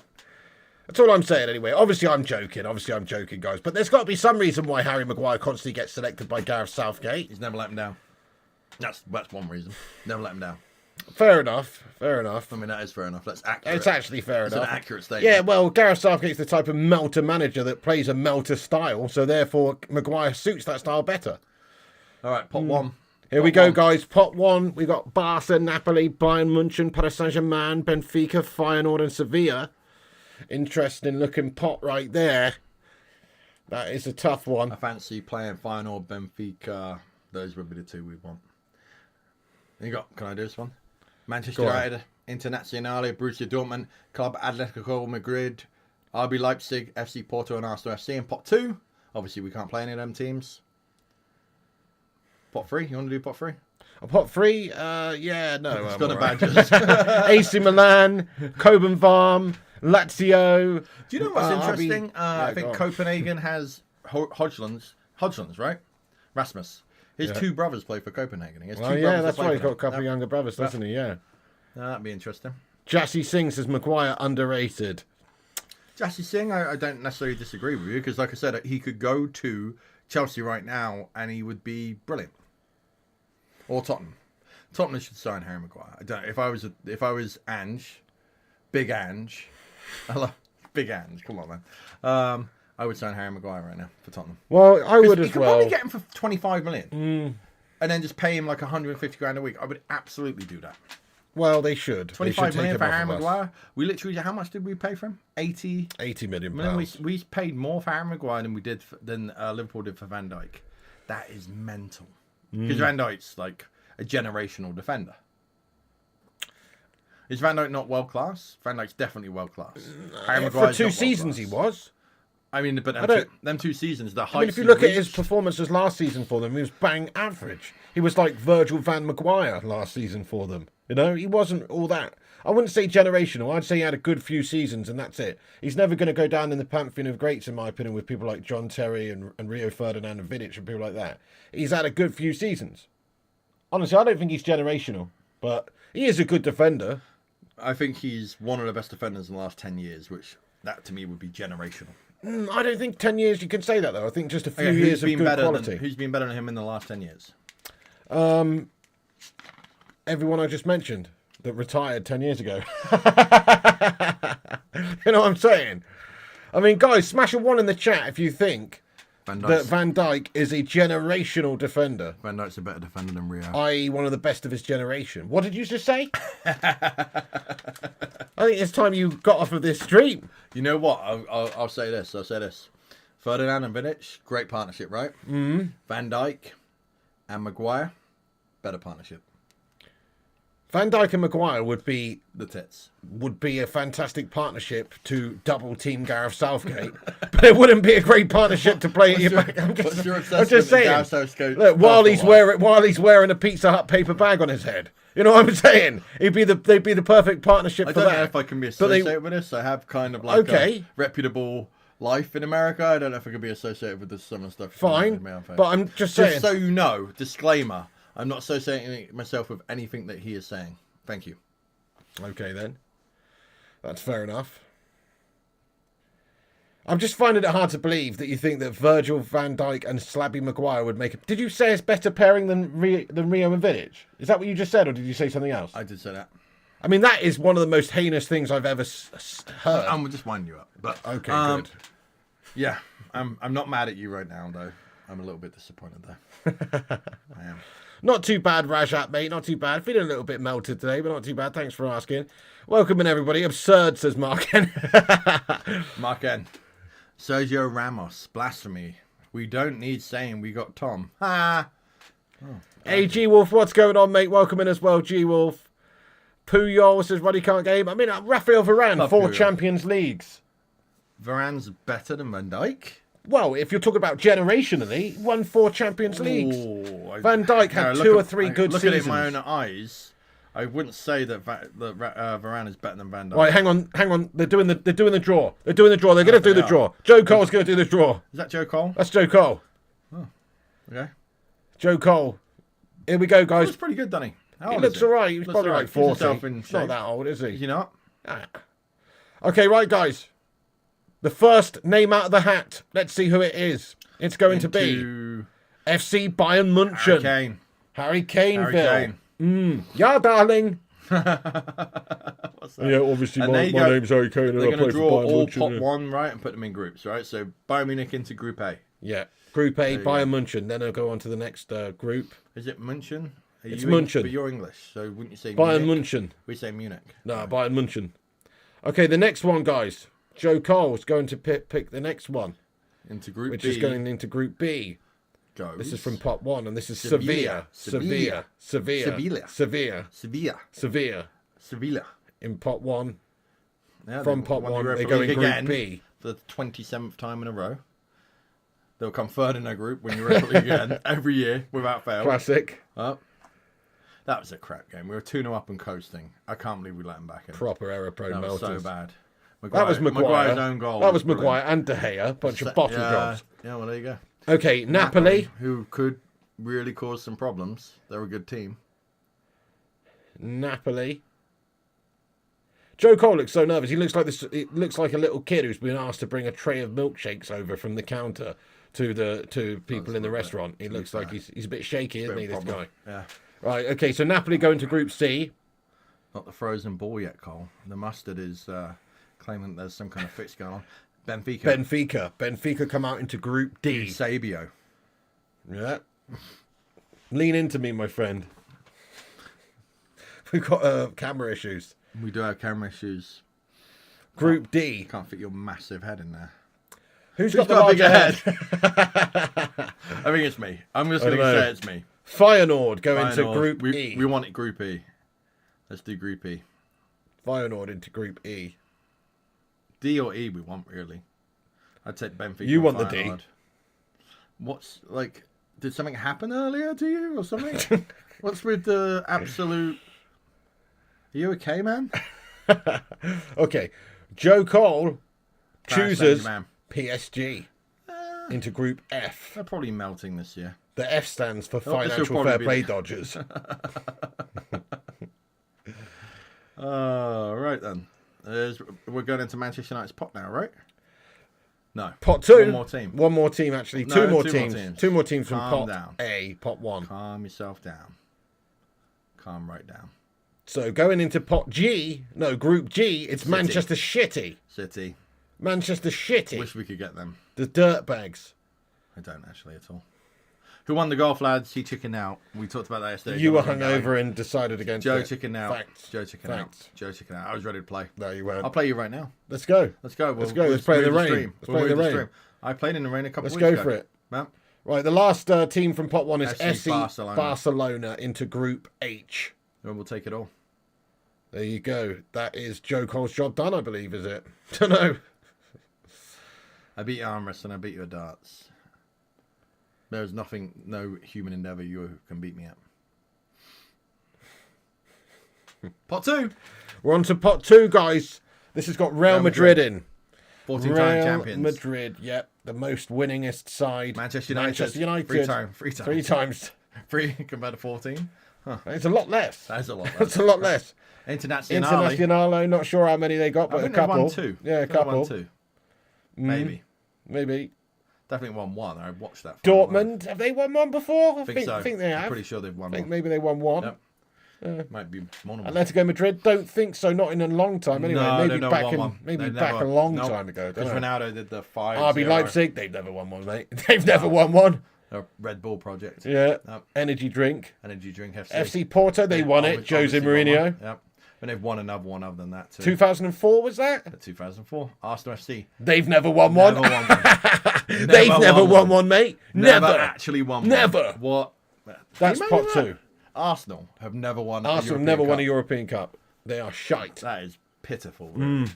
That's all I'm saying anyway. Obviously, I'm joking, guys. But there's got to be some reason why Harry Maguire constantly gets selected by Gareth Southgate. He's never let him down. That's one reason. Never let him down. Fair enough. I mean, that is fair enough. That's accurate. It's actually fair enough. It's an accurate statement. Yeah, well, Gareth Southgate's the type of melter manager that plays a melter style, so therefore Maguire suits that style better. All right, pot one. Here we go, guys. Pot one. We got Barca, Napoli, Bayern Munchen, Paris Saint-Germain, Benfica, Feyenoord, and Sevilla. Interesting looking pot right there. That is a tough one. I fancy playing Feyenoord, Benfica. Those would be the two we want. Can I do this one? Manchester United, Internazionale, Borussia Dortmund, Club Atletico Madrid, RB Leipzig, FC Porto, and Arsenal FC. In pot two, obviously we can't play any of them teams. Pot three? You want to do pot three? Pot three? Yeah, no. It's got a badges. AC Milan, Copenhagen, Lazio. Do you know what's interesting? I think Copenhagen has Hodglands, right? Rasmus. His two brothers play for Copenhagen. He has two brothers that's why he's got a couple of younger brothers, doesn't he? Yeah. That'd be interesting. Jassy Singh says Maguire underrated. Jassy Singh, I don't necessarily disagree with you, because like I said, he could go to Chelsea right now and he would be brilliant. Or Tottenham. Tottenham should sign Harry Maguire. If I was Ange, Big Ange, Big Ange, come on man. I would sign Harry Maguire right now for Tottenham. Well, I would as well. You could probably get him for 25 million. And then just pay him like 150 grand a week. I would absolutely do that. Well, they should. 25 they should million take for him Harry off of us. Maguire. We literally, how much did we pay for him? 80 £80 million. We paid more for Harry Maguire than we did than Liverpool did for Van Dijk. That is mental. Because Van Dijk's like a generational defender. Is Van Dijk not world class? Van Dijk's definitely world class. Harry For Maguire's 2 not seasons, he world-class. was. I mean, but them 2 seasons, the heights. I mean, if you look at his performances last season for them, he was bang average. He was like Virgil van Maguire last season for them. You know, he wasn't all that. I wouldn't say generational. I'd say he had a good few seasons, and that's it. He's never going to go down in the pantheon of greats, in my opinion, with people like John Terry and Rio Ferdinand and Vidic and people like that. He's had a good few seasons. Honestly, I don't think he's generational, but he is a good defender. I think he's one of the best defenders in the last 10 years, which that to me would be generational. I don't think 10 years you can say that, though. I think just a few Okay, years of good quality. Who's been better than him in the last 10 years? Everyone I just mentioned that retired 10 years ago. You know what I'm saying? I mean, guys, smash a 1 in the chat if you think that Van Dijk is a generational defender. Van Dijk's a better defender than Rio. I.e. one of the best of his generation. What did you just say? I think it's time you got off of this stream. You know what? I'll say this. Ferdinand and Vidic, great partnership, right? Mm-hmm. Van Dijk and Maguire, better partnership. Van Dijk and Maguire would be The tits. a fantastic partnership to double team Gareth Southgate, but it wouldn't be a great partnership to play at your back. I'm just saying. Look, while he's wearing a Pizza Hut paper bag on his head, you know what I'm saying? They'd be the perfect partnership for that. I don't know if I can be associated with this. I have kind of like a reputable life in America. I don't know if I could be associated with this some of the stuff. Fine, but I'm just saying. Just so you know, disclaimer. I'm not associating myself with anything that he is saying. Thank you. Okay, then. That's fair enough. I'm just finding it hard to believe that you think that Virgil van Dijk and Slabby Maguire would make it. Did you say it's better pairing than Rio and Vidic? Is that what you just said, or did you say something else? I did say that. I mean, that is one of the most heinous things I've ever heard. I'm just winding you up. But okay, good. Yeah, I'm not mad at you right now, though. I'm a little bit disappointed, though. I am. Not too bad, Rajat, mate. Not too bad. Feeling a little bit melted today, but not too bad. Thanks for asking. Welcome in, everybody. Absurd, says Mark N. Mark N. Sergio Ramos. Blasphemy. We don't need saying we got Tom. Ha! Oh, hey, G-Wolf. What's going on, mate? Welcome in as well, G-Wolf. Puyol says, Roddy can't game. I mean, Rafael Varane, 4 Champions Leagues. Varane's better than Van Dijk? Well, if you're talking about generationally, he won 4 Champions Leagues. Van Dijk had 2 or 3 good seasons. Look at it in my own eyes. I wouldn't say that Varane is better than Van Dijk. Right, hang on. They're doing the draw. They're going to do the draw. Joe Cole's going to do the draw. Is that Joe Cole? That's Joe Cole. Oh, okay. Joe Cole. Here we go, guys. He looks pretty good, doesn't he? He looks all right. He's probably like 40. He's not that old, is he? Is he not? Okay, right, guys. The first name out of the hat. Let's see who it is. It's going to be FC Bayern München. Harry Kaneville. Yeah, darling. What's that? Yeah, obviously my name's Harry Kane. They're going to draw all pot 1, right, and put them in groups, right? So Bayern Munich into Group A. Yeah, Group A, Bayern München. Then I'll go on to the next group. Is it München? It's München. But you're English, so wouldn't you say Bayern Munich? München? We say Munich. No, Bayern München. Okay, the next one, guys. Joe Cole's going to pick the next one. Into Group B. Which is going into Group B. This is from pot 1, and this is Sevilla. In pot 1. Yeah, from pot 1, they go in Group B. For the 27th time in a row. They'll come third in their group when you're Europa League again, every year, without fail. Classic. That was a crap game. We were 2-0 up and coasting. I can't believe we let them back in. Proper error-prone melters. That was so bad. That was Maguire's own goal. That was Maguire and De Gea. Bunch of bottle jobs. Yeah, well, there you go. Okay, Napoli. Who could really cause some problems. They're a good team. Napoli. Joe Cole looks so nervous. He looks like this. It looks like a little kid who's been asked to bring a tray of milkshakes over from the counter to people in the restaurant. He looks like he's a bit shaky, isn't he, this guy? Yeah. Right, okay, so Napoli go into Group C. Not the frozen ball yet, Cole. The mustard is claiming there's some kind of fix going on. Benfica come out into Group D. Sabio. Yeah. Lean into me, my friend. We've got camera issues. We do have camera issues. Group D. Can't fit your massive head in there. Who's Who's got the got a larger bigger head? I think it's me. I'm just going to say it's me. Feyenoord go into Feyenoord. Group we, E. We want it Group E. Let's do Group E. Feyenoord into Group E. D or E we want, really. I'd take Benfica. You want and the D. Feyenoord. What's, like, did something happen earlier to you or something? What's with the absolute... Are you okay, man? Okay. Joe Cole Paris chooses Saint-Germain. PSG into Group F. They're probably melting this year. The F stands for this will Financial probably Fair be Play the- Dodgers. Right then. We're going into Manchester United's pot now, right? No. Pot 2. One more team. One more team, actually. No, two more two more teams. teams. Two more teams from Calm Pot down. A, Pot 1. Calm yourself down. Calm right down. So going into Pot G, no, Group G, it's City. Manchester Shitty. City. Manchester Shitty. Wish we could get them. The Dirtbags. I don't actually at all. Who won the golf, lads? He chickened out. We talked about that yesterday. You were Jonathan hungover and decided against Joe it. chickened out. Facts. Joe chickened Facts. out. Joe chickened out. I was ready to play. No, you weren't. I'll play you right now. Let's go. Let's go. Let's go. Let's play in the move rain. stream. Let's We'll play in move the the rain. stream. I played in the rain a couple Let's of go weeks ago. for it. Well, Right, the last team from Pot 1 is FC SC Barcelona. into Group H. then we'll take it all. There you go. That is Joe Cole's job done, I believe, is it? Don't know. I beat you arm wrestling. I beat you at darts. There's nothing, no human endeavour you can beat me at. Pot 2. We're on to Pot 2, guys. This has got Real Madrid in. 14-time Real champions. Madrid, yep. The most winningest side. Manchester United. Manchester United. Three times. Three times. 3 compared to 14. It's a lot less. That's a lot. That's a lot less. Internazionale. Internazionale, not sure how many they got, but I think a couple. They won 2. Yeah, a couple. Won 2. Maybe. Maybe. Definitely won 1. I watched that. For Dortmund, have they won one before? I think so. I think they have. I'm pretty sure they've won I think one. maybe they won one. Yep. Might be more than one. Atletico Madrid, don't think so. Not in a long time. Anyway, No, maybe they've never back won in one. maybe They've back never- a long nope. time ago. Because Don't know. Ronaldo did the 5. RB Leipzig, they've never won one, mate. They've never won one. The Red Bull project. Yeah. Yep. Energy drink. Energy drink FC. FC Porto, they won it. Jose Obviously won Mourinho. one. Yep. And they've won another one other than that too. 2004 was that? 2004. Arsenal FC. They've never won one. Never won one. They've never won one, mate. Never Never. actually won one. Never. What? That's Can you Pot imagine 2. that? Arsenal have never won a Arsenal European never won Cup. a European Cup. They are shite. That is pitiful. Really.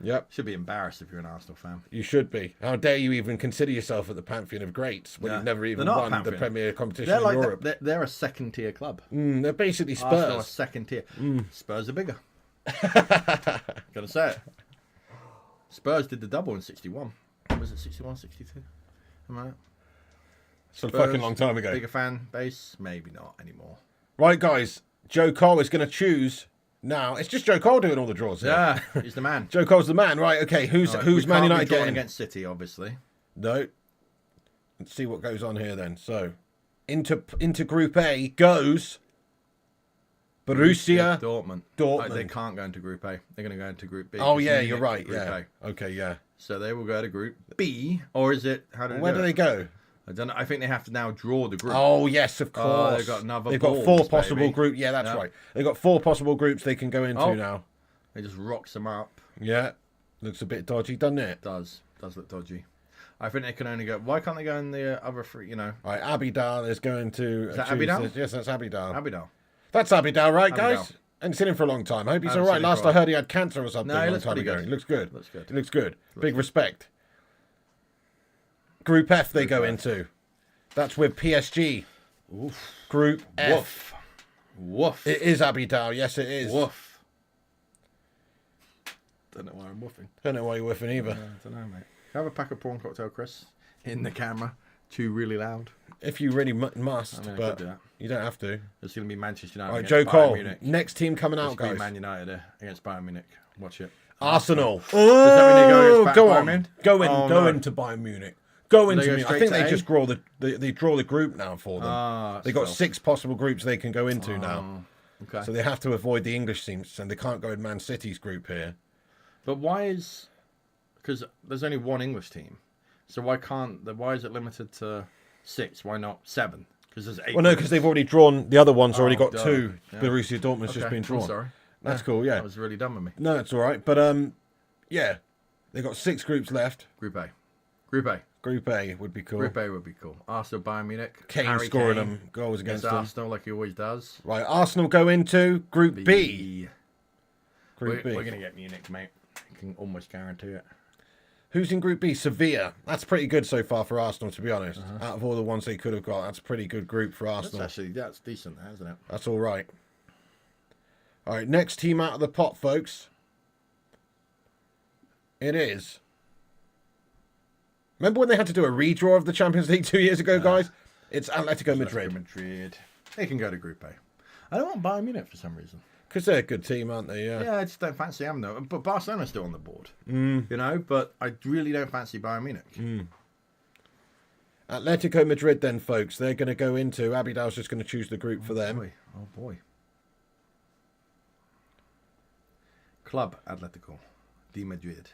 Yep. Should be embarrassed if you're an Arsenal fan. You should be. How dare you even consider yourself at the pantheon of greats when Yeah. you've never even They're not a won the pantheon. Premier competition They're in like Europe. they're a second tier club. They're basically Arsenal are Spurs. second tier. Spurs are bigger. Gotta say it. Spurs did the double in 61. Was it 61, 62? Am I right? It's a fucking long time ago. Bigger fan base? Maybe not anymore. Right, guys. Joe Cole is going to choose now. It's just Joe Cole doing all the draws here. Yeah, he's the man. Joe Cole's the man. Right, okay. Who's Right, who's we Man can't be United drawing getting? against City, obviously. No. Let's see what goes on here then. So, into Group A goes Borussia. Dortmund. Dortmund. They can't go into Group A. They're going to go into Group B. Oh, It's yeah, in you're right. Group Yeah. A. Okay, yeah. So they will go to Group B, or is it? How do Where do they go? I don't know. I think they have to now draw the group. Oh, yes, of course. they've got another They've got balls, 4 possible baby. groups. Yeah, that's Yeah. right. They've got 4 possible groups they can go into Oh. now. They just rocks them up. Yeah. Looks a bit dodgy, doesn't it? Does look dodgy. I think they can only go. Why can't they go in the other 3? You know, Right, Abidal is going to... Is that choose Abidal? this. Yes, that's Abidal. Abidal. That's Abidal, right, guys? Abidal. I haven't seen him for a long time. I hope he's I all haven't right. seen him Last for a I heard he had cancer or something No, he a long looks time pretty ago. good. He looks good. Looks good. He looks good. Big respect. Group F they go into. That's with PSG. Oof. Group F. Woof. It is Abidal. Yes, it is. Woof. Don't know why I'm woofing. Don't know why you're whiffing either. I don't know, mate. Have a pack of prawn cocktail, Chris. In the camera. Chew really loud. If you really must, I mean, I but could do that. you don't have to. It's going to be Manchester United. All right, against Joe Bayern Cole. Munich. Next team coming out, It's gonna be guys. Man United against Bayern Munich. Watch it. Arsenal. Does that mean they go against go Bayern on. Munich? Go in. Oh, go no. into Bayern Munich. Go into go Munich. I straight think to they A? just draw they draw the group now for them. Ah, They got so- 6 possible groups they can go into now. Okay. So they have to avoid the English teams, and they can't go in Man City's group here. But why is... Because there's only one English team. So why is it limited to 6? Why not 7? Because there's 8. Well, no, because they've already drawn. The other one's already got duh. 2. Yeah. Borussia Dortmund's just Okay, been drawn. sorry. That's cool, yeah. That was really dumb of me. No, it's all right. But, yeah. They've got 6 groups left. Group A. Group A. Group A would be cool. Group A would be cool. Arsenal, Bayern Munich. Kane Harry scoring Kane them goals against them. Arsenal like he always does. Right, Arsenal go into Group B. Group B. We're going to get Munich, mate. I can almost guarantee it. Who's in Group B? Sevilla. That's pretty good so far for Arsenal, to be honest. Out of all the ones they could have got, that's a pretty good group for Arsenal. That's decent, isn't it? That's all right. All right, next team out of the pot, folks. It is. Remember when they had to do a redraw of the Champions League 2 years ago, guys? It's Atletico Madrid. They can go to Group A. I don't want Bayern Munich for some reason. Because they're a good team, aren't they? Yeah. Yeah, I just don't fancy them though. But Barcelona's still on the board. You know, but I really don't fancy Bayern Munich. Atletico Madrid then, folks. They're going to go into... Abidal's just going to choose the group for them. Oh, boy. Club Atletico de Madrid.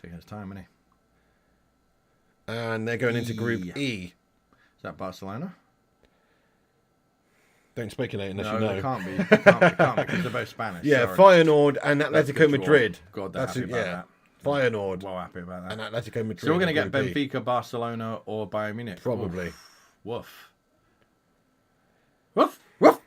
Taking his time, isn't he? And they're going into Group E. Is that Barcelona? Don't speculate unless No, you know. it can't be. It can't be because they're both Spanish. Yeah, sorry. Feyenoord and Atletico Madrid. God, they're happy about that. Feyenoord Well happy about that. and Atletico Madrid. So we're going to get Group E. Benfica, Barcelona, or Bayern Munich. Probably. Woof. Woof. Woof.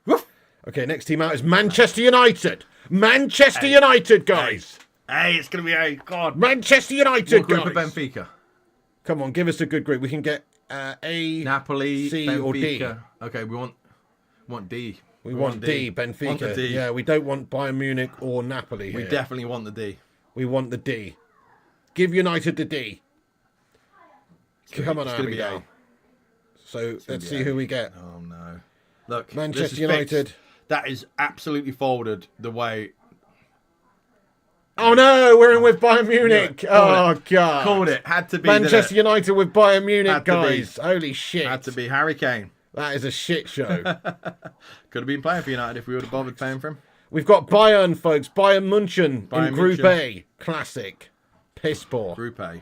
Woof. Okay, next team out is Manchester United. Manchester United, guys. Hey, it's going to be a God. Manchester United, What group guys. of Benfica? Come on, give us a good group. We can get A, Napoli, C, Benfica. or D. Okay, we want D. We want D, Benfica. Want the D. Yeah, we don't want Bayern Munich or Napoli here. We definitely want the D. We want the D. Give United the D. Come on, It's gonna be Abigail. A. So let's be see A. who we get. Oh no! Look, Manchester this is United. fixed. That is absolutely folded the way. Oh no, we're in with Bayern Munich. Yeah, Oh god. Called it. Had to be. Manchester United with Bayern Munich, Had to be. guys. Holy shit. Had to be Harry Kane. That is a shit show. Could have been playing for United if we would have bothered paying for him. We've got Bayern, folks. Bayern München Bayern in Group München. A. Classic. Piss poor. Group A.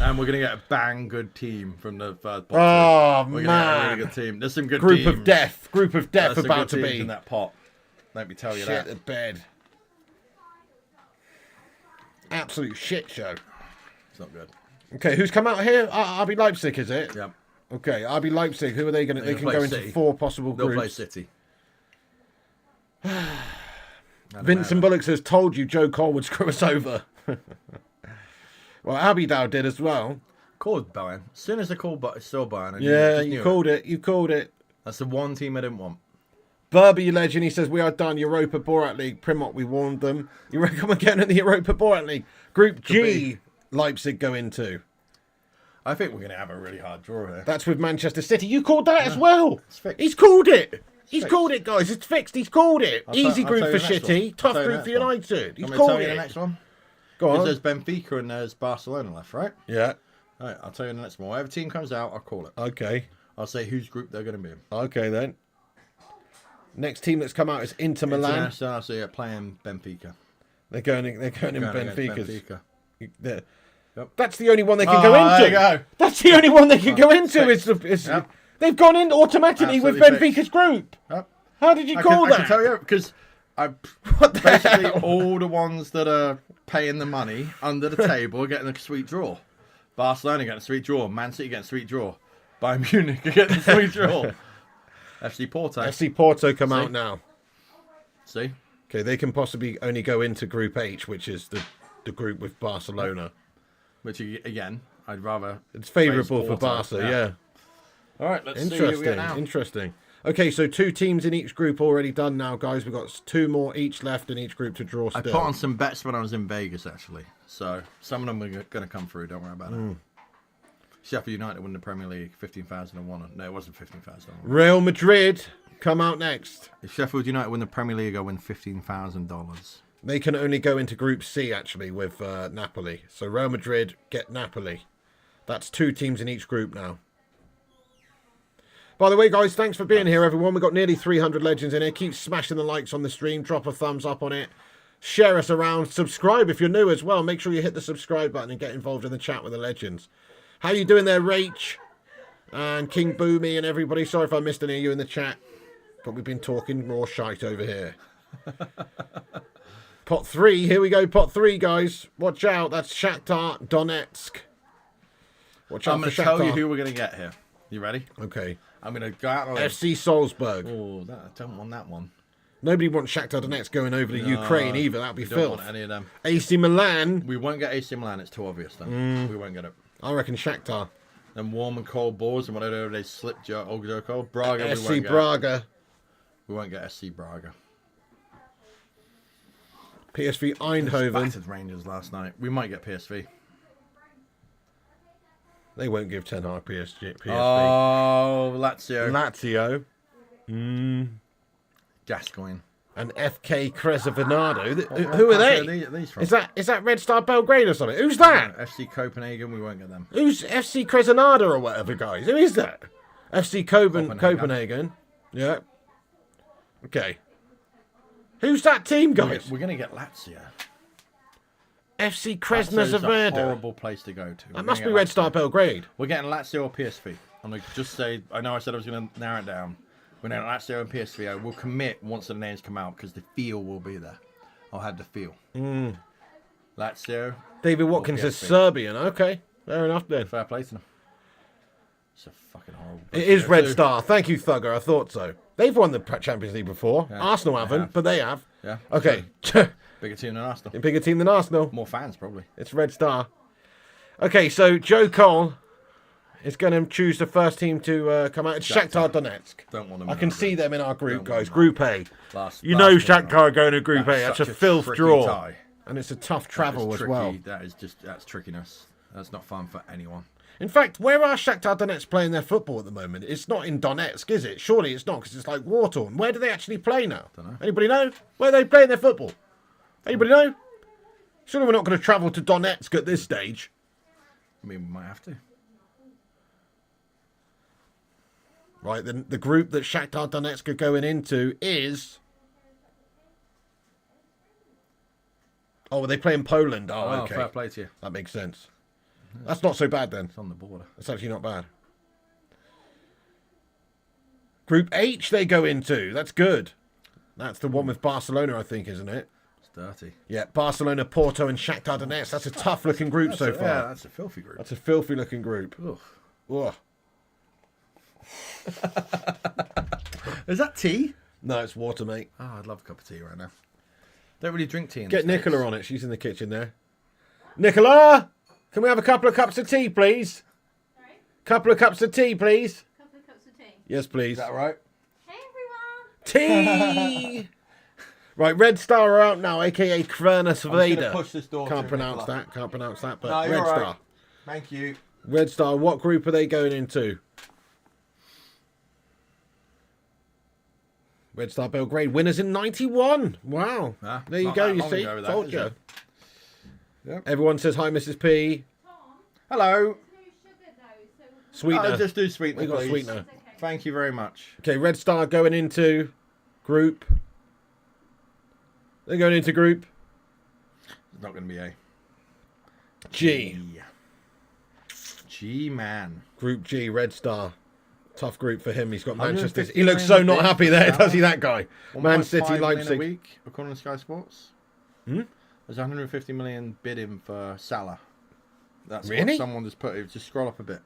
And we're going to get a bang good team from the third pot. Oh, We're going to get a man. really good team. There's some good Group teams. of death. Group of death There's some about good to teams be. in that pot. Let me tell you Shit that. the bed. Absolute shit show. It's not good. Okay, who's come out here? RB Leipzig, is it? Yep. Okay, RB Leipzig. Who are they going to? They can play go into City. 4 possible They'll play groups. City. Vincent Bullock says, "Told you, Joe Cole would screw us over." Well, Abidal did as well. Called Bayern. As soon as they called, but it's still Bayern. Yeah, you called it. You called it. That's the one team I didn't want. Burby Legend, he says, "We are done. Europa Borat League. Primot, we warned them. You reckon we're getting in the Europa Borat League? Group G, Leipzig go into. I think we're going to have a really hard draw here. That's with Manchester City. You called that as well. It's fixed. He's called it. He's fixed. called it, guys. It's fixed. He's called it. Easy I'll group tell for you the next City. one. Tough I'll tell you group the for next one. United. He's I'm going to called tell you it. the next one. Go on. There's Benfica and there's Barcelona left, right? Yeah. All right, I'll tell you the next one. Whatever team comes out, I'll call it. Okay. I'll say whose group they're going to be in. Okay then. Next team that's come out is Inter Milan. International, I'll say playing Benfica. They're going in Going against Benfica's. Benfica. They're- Yep. That's the only one they can Oh, go into. there you go. That's the only one they can go into. Yep. They've gone in automatically with Absolutely Benfica's group. Yep. How did you I call that? I can tell you because basically all the ones that are paying the money under the table are getting a sweet draw. Barcelona getting a sweet draw. Man City getting a sweet draw. Bayern Munich are getting a sweet draw. FC Porto. FC Porto come See? out now. See? Okay, they can possibly only go into Group H, which is the group with Barcelona. Which again, I'd rather. It's favourable face for Porto. Barca, yeah. All right, let's see who we get now. Interesting. Okay, so 2 teams in each group already done now, guys. We've got 2 more each left in each group to draw I still. put on some bets when I was in Vegas, actually. So some of them are going to come through. Don't worry about it. Sheffield United win the Premier League, 15,001. No, it wasn't 15,000. Real Madrid come out next. If Sheffield United win the Premier League, I win $15,000. They can only go into Group C, actually, with Napoli. So Real Madrid get Napoli. That's 2 teams in each group now. By the way, guys, thanks for being here, everyone. We've got nearly 300 legends in here. Keep smashing the likes on the stream. Drop a thumbs up on it. Share us around. Subscribe if you're new as well. Make sure you hit the subscribe button and get involved in the chat with the legends. How you doing there, Rach? And King Boomy and everybody. Sorry if I missed any of you in the chat. But we've been talking more shite over here. Pot 3. Here we go. Pot 3, guys. Watch out. That's Shakhtar Donetsk. Watch out. I'm going to tell you who we're going to get here. You ready? Okay. I'm going to go out. FC Salzburg. Oh, I don't want that one. Nobody wants Shakhtar Donetsk going over to Ukraine either. That'd be Don't filth. want any of them. AC Milan. We won't get AC Milan. It's too obvious then. We won't get it. I reckon Shakhtar. And warm and cold balls and whatever they slip cold. Braga. We SC won't get. Braga. We won't get SC Braga. PSV Eindhoven. Battered Rangers last night. We might get PSV. They won't give Ten Hag PSV. Oh, Lazio. Lazio. Gascoigne. And FK Cresavenado. Who are they? These from? Is that Red Star Belgrade or something? Who's that? FC Copenhagen. We won't get them. Who's FC Cresanada or whatever, guys? Who is that? FC Copenhagen. Yeah. Okay. Who's that team, guys? We're going to get Lazio. FC Lazio's a Cresavenado. horrible place to go to. That must be Red Star Belgrade. We're getting Lazio or PSV. I'm going to just say, I know I said I was going to narrow it down. We're getting Lazio and PSV. I will commit once the names come out because the feel will be there. I'll have the feel. Lazio. David Watkins is Serbian. Okay. Fair enough then. Fair play to them. It's a fucking horrible. It is Red Star. Thank you, Thugger. I thought so. They've won the Champions League before. Yeah, Arsenal haven't, but they have. Yeah. Okay. Bigger team than Arsenal. Bigger team than Arsenal. More fans, probably. It's Red Star. Okay, so Joe Cole is going to choose the first team to come out. It's Shakhtar Donetsk. Don't want them. I can see them in our group, guys. Group A. Last Shakhtar are going to Group A. That's a filth draw. Tie. And it's a tough travel as well. That's trickiness. That's not fun for anyone. In fact, where are Shakhtar Donetsk playing their football at the moment? It's not in Donetsk, is it? Surely it's not, because it's like war-torn. Where do they actually play now? Don't know. Anybody know? Where are they playing their football? Anybody know? Surely we're not going to travel to Donetsk at this stage. I mean, we might have to. Right, then the group that Shakhtar Donetsk are going into is... Oh, are they playing Poland? Oh, okay. Fair play to you. That makes sense. That's not so bad then. It's on the border. That's actually not bad. Group H they go into. That's good. That's the one with Barcelona, I think, isn't it? It's dirty. Yeah, Barcelona, Porto, and Shakhtar Donetsk. That's a tough-looking group so far. Yeah, that's a filthy group. That's a filthy-looking group. Ugh. Is that tea? No, it's water, mate. Oh, I'd love a cup of tea right now. Don't really drink tea in Get the Nicola States. on it. She's in the kitchen there. Nicola! Can we have a couple of cups of tea, please? Sorry? Couple of cups of tea, please. Couple of cups of tea. Yes, please. Is that right? Hey everyone! Tea! Right, Red Star are out now, a.k.a. Krona Sveda. push this door Can't to pronounce Nicola. that. Can't pronounce that, but No, you're Red all right. Star. Thank you. Red Star, what group are they going into? Red Star Belgrade, winners in 91. Wow. Ah, There you not go, that you long see. ago, that, Told is you. it? Yep. Everyone says hi, Mrs. P. Tom, Hello. no sugar though, so Sweetener. Oh, just do sweetener, We got a please. sweetener. it's okay. Thank you very much. Okay, Red Star going into group. They're going into group It's not going to be A. G. G, man. Group G, Red Star. Tough group for him. He's got Manchester. 150 He looks so million not bid happy for there, Salah. does he, that guy? Man 1.5 City, million Leipzig. a week, according to Sky Sports. There's 150 million bidding for Salah. That's Really? what someone just put. Just scroll up a bit.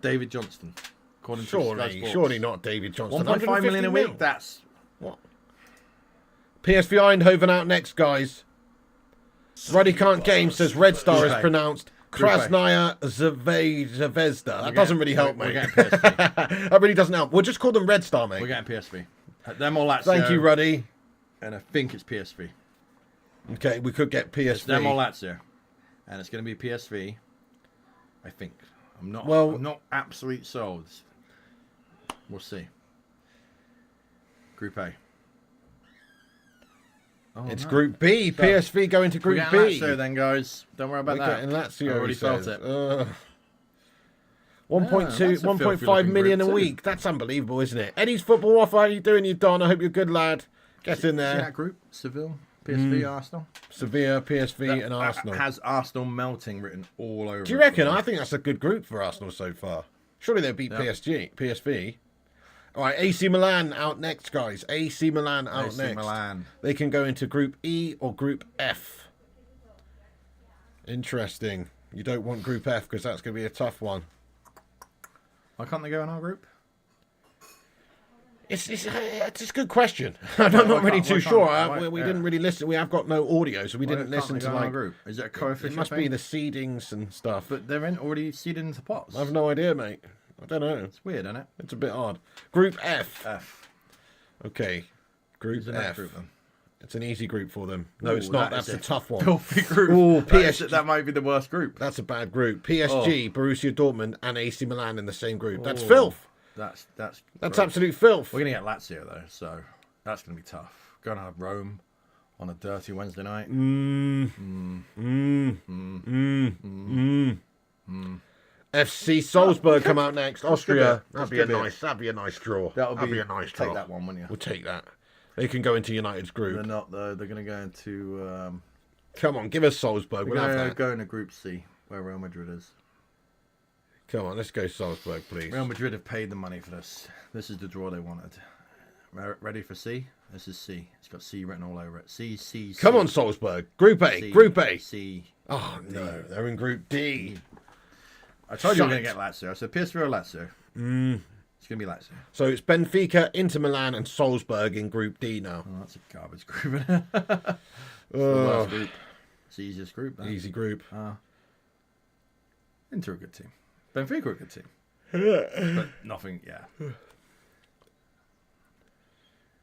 David Johnston, according to Sky Sports. Surely not David Johnson. 1.5 million a 150 week. mil. That's What? PSV Eindhoven out next, guys. Ruddy can't game says Red Star Group is A. pronounced Group A. Krasnaya Zvezda. That doesn't really help, We're mate. getting PSV. That really doesn't help. We'll just call them Red Star, mate. We're getting PSV. Them or Lazio. Thank you, Ruddy. And I think it's PSV. Okay, we could get It's them or PSV. Lazio. And it's going to be PSV. I think. I'm not absolute sold. We'll see. Group A. Oh, It's no. Group B. So, PSV going to We're Group getting B. Lazio then, guys. Don't worry about We're that. getting Lazio, I already he felt says. it. 1.2, that's a filthy 1.5 looking million a group too. week. That's unbelievable, isn't it? Eddie's football offer. How you doing, you Don? I hope you're good, lad. Get in See there. that group? Seville, PSV, Arsenal. Sevilla, PSV, and Arsenal. Has Arsenal melting written all over. Do you reckon? I think that's a good group for Arsenal so far. Surely they'll beat PSV. All right, AC Milan out next, guys. AC Milan out AC next. Milan. They can go into Group E or Group F. Interesting. You don't want Group F because that's going to be a tough one. Why can't they go in our group? It's a good question. I'm not really too sure. We yeah. didn't really listen. We have got no audio, so we didn't Why can't listen they to go in our like. group. Is it a It coefficient? must be thing? the seedings and stuff. But they're already seeded into pots. I've no idea, mate. I don't know. It's weird, isn't it? It's a bit odd. Group F. F. Okay. Group Who's in that F. group then? It's an easy group for them. No, Ooh, it's not. that That's is a tough one. Filthy group. Ooh, That might be the worst group. That's a bad group. PSG, Borussia Dortmund, and AC Milan in the same group. That's Oh. filth. That's That's gross. absolute filth. We're gonna get Lazio though, so that's gonna be tough. Going to have Rome on a dirty Wednesday night. FC Salzburg come out next. Austria. That's That'd be good. a nice draw. That'll That'd be a nice draw. Take that one, wouldn't you? We'll take that. They can go into United's group. They're not though. They're gonna go into. Come on, give us Salzburg. We're We'll have gonna that. go into Group C, where Real Madrid is. Come on, let's go Salzburg, please. Real Madrid have paid the money for this. This is the draw they wanted. Ready for C? This is C. It's got C written all over it. C, C, C. Come on, Salzburg. Group A. C, Group A. C. Oh, no. They're in Group D. I told you we were Shite. going to get Lazio. I said PSV or Lazio. It's going to be Lazio. So it's Benfica, Inter Milan, and Salzburg in Group D now. Oh, that's a garbage group, isn't it? It's the worst group. It's the easiest group. Then. Easy group. Inter a good team. Benfica a good team. But nothing, yeah.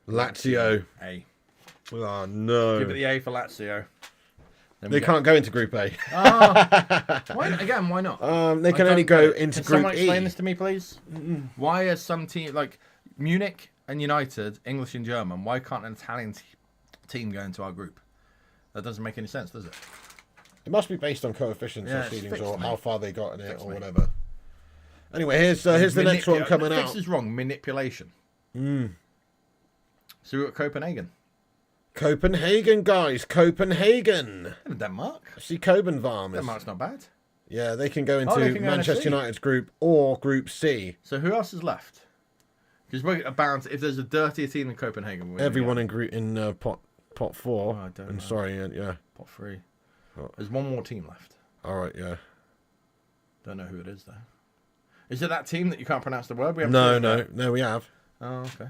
Lazio. A. Oh, no. Give it the A for Lazio. Then They can't go into Group A. Why not? They can only go into Can Group someone explain E. this to me, please? Why are some teams like Munich and United, English and German? Why can't an Italian team go into our group? That doesn't make any sense, does it? It must be based on coefficients Yeah, or it's seedings fixed, or mate. how far they got in it Fixed, or mate. whatever. Anyway, here's the next one coming the out. fix is wrong. Manipulation. So we've got Copenhagen. Copenhagen, guys. Copenhagen. And Denmark. See Copenhagen. Denmark's not bad. Yeah, they can go into they can go into Manchester C. United's group or Group C. So who else is left? Because we're bound. If there's a dirtier team in Copenhagen, we're gonna Everyone get in group in pot 4. Oh, I don't I'm know. sorry, yeah. pot 3. Oh. There's one more team left. All right, yeah. Don't know who it is though. Is it that team that you can't pronounce the word? We haven't No, seen no, that. no. We have Oh, okay.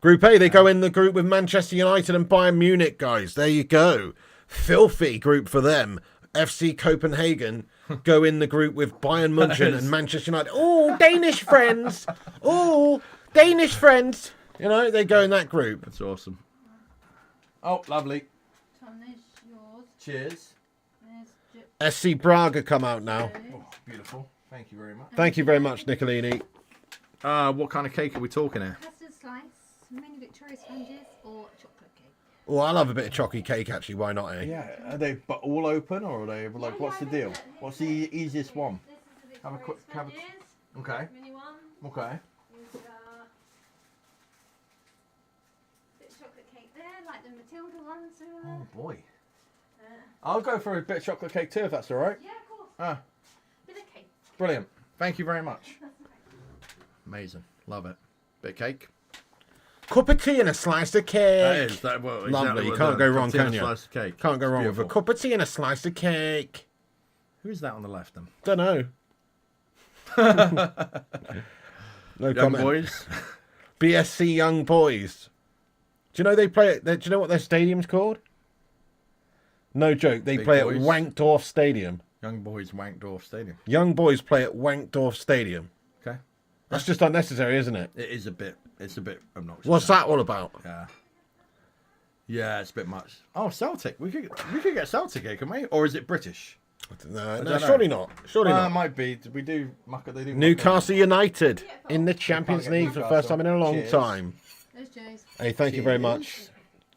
Group A. They go in the group with Manchester United and Bayern Munich, guys. There you go. Filthy group for them. FC Copenhagen go in the group with Bayern München and Manchester United. Oh, Danish friends. Oh, Danish friends. You know, they go in that group. That's awesome. Oh, lovely. Tom, there's yours. Cheers. There's SC Braga come out now. Oh, beautiful. Thank you very much. Thank you very much, Nicolini. What kind of cake are we talking here? custard slice, mini Victoria sponges, or chocolate cake. Oh, I love a bit of chocolate cake, actually. Why not, eh? Yeah, are they but all open or are they like what's the deal? What's the easiest one? This is the Have a Victoria quick- have a- sponges. Okay. Mini one Okay. is bit of chocolate cake there, like the Matilda ones. Oh boy. I'll go for a bit of chocolate cake too if that's all right. Yeah, of course. Ah, Bit of cake. brilliant. Thank you very much. Amazing. Love it. Bit of cake. Cup of tea and a slice of cake. That is that well exactly Lovely. You what can't the- go wrong, tea and can a you? Slice of cake. Can't go It's wrong with a beautiful. cup of tea and a slice of cake. Who is that on the left then? Don't know. No Young comment. boys. BSC Young Boys. Do you know they play it? Do you know what their stadium's called? No joke. They Big play boys. at Wankdorf Stadium. Young boys Wankdorf Stadium. Young Boys play at Wankdorf Stadium. Okay. That's just unnecessary, isn't it? It is a bit. It's a bit obnoxious. What's that all about? Yeah. Yeah, it's a bit much. Oh, Celtic. We could get Celtic here, can we? Or is it British? No, don't no, know. surely not. Surely It not. might be. We do. They do. Newcastle United in the Champions get League for the Newcastle. first time in a long Cheers. time. There's Joe's. Hey, thank you very Cheers. much.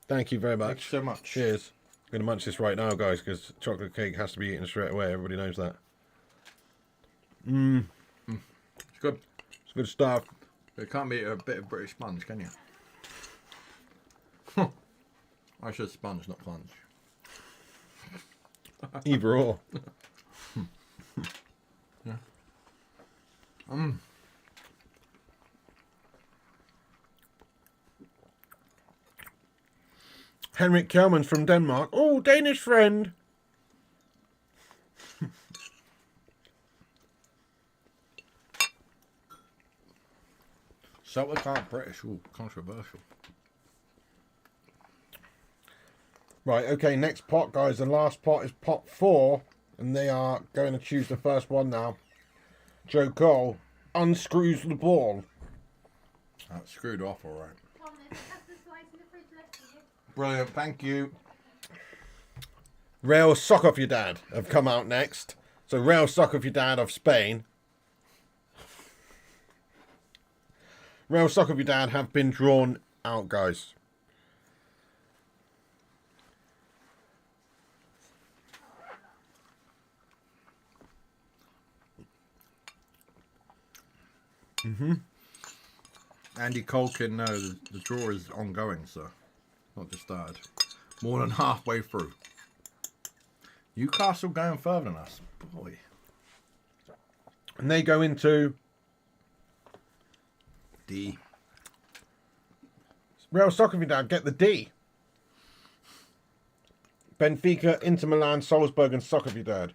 Thank you very Thank much. you so much. Cheers. I'm going to munch this right now, guys, because chocolate cake has to be eaten straight away. Everybody knows that. It's good. It's good stuff. It can't be a bit of British sponge, can you? I should sponge, not plunge. Either or. Yeah. Henrik Kjellman's from Denmark. Oh, Danish friend. Celtic aren't British. Ooh, controversial. Right, okay, next pot, guys. The last pot is pot 4. And they are going to choose the first one now. Joe Cole unscrews the ball. That's screwed off all right. Tom, there's pasta slice in the fridge left for you. Brilliant, thank you. Real Sock Off Your Dad have come out next. So Real Sock Off Your Dad of Spain. Real Sock Off Your Dad have been drawn out, guys. Andy Cole can know the draw is ongoing, so not just started. More than halfway through. Newcastle going further than us. Boy. And they go into D. Real Sock Off Your Dad, get the D. Benfica, Inter Milan, Salzburg and Sock Off Your Dad.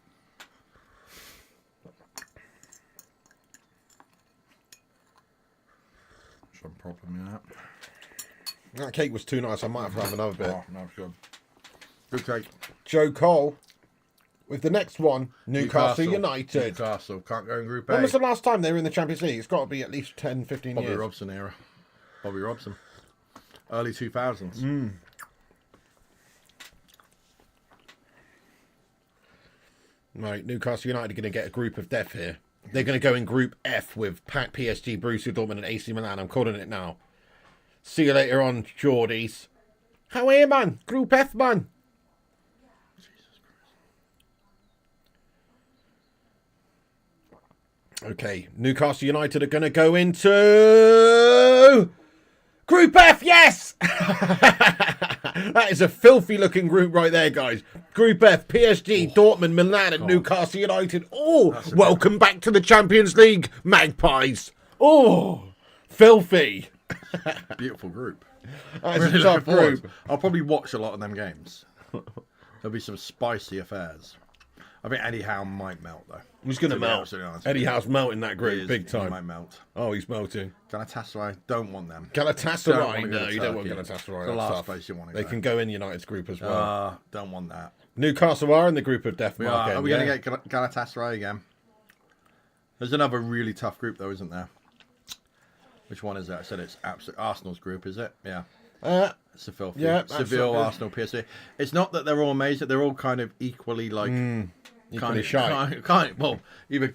Some problem in that. That cake was too nice. I might have to have another bit. Oh, no, it's good. Good cake. Joe Cole with the next one, Newcastle United. Newcastle can't go in Group A. When was the last time they were in the Champions League? It's got to be at least 10, 15 Bobby years. Robson era. Bobby Robson. Early 2000s. Right, Newcastle United are going to get a group of death here. They're going to go in Group F with PSG, Borussia Dortmund and AC Milan. I'm calling it now. See you later on, Geordies. How are you, man? Group F, man. Okay, Newcastle United are going to go into Group F, yes! That is a filthy looking group right there, guys. Group F, PSG, Dortmund, Milan and Newcastle United. Oh, welcome back to the Champions League, Magpies. Oh, filthy. Beautiful group. That's Really a tough looking forward group. to it. I'll probably watch a lot of them games. There'll be some spicy affairs. I think Eddie Howe might melt, though. He's going to To be melt. absolutely honest Eddie with you. Howe's melting that He group is- big He might time. melt. Oh, he's melting. Galatasaray, don't want them. Galatasaray, go no, to you don't want Turkey. Galatasaray. It's the That's last tough. place you want to They go. can go in United's group as well. Don't want that. Newcastle are in the group of death, We Mark. are we going to get Galatasaray again? There's another really tough group, though, isn't there? Which one is that? I said it's absolute Arsenal's group, is it? Yeah. It's a filthy. yeah, Seville, absolutely. Arsenal, PSG. It's not that they're all amazing. They're all kind of equally like Equally shy. Well, either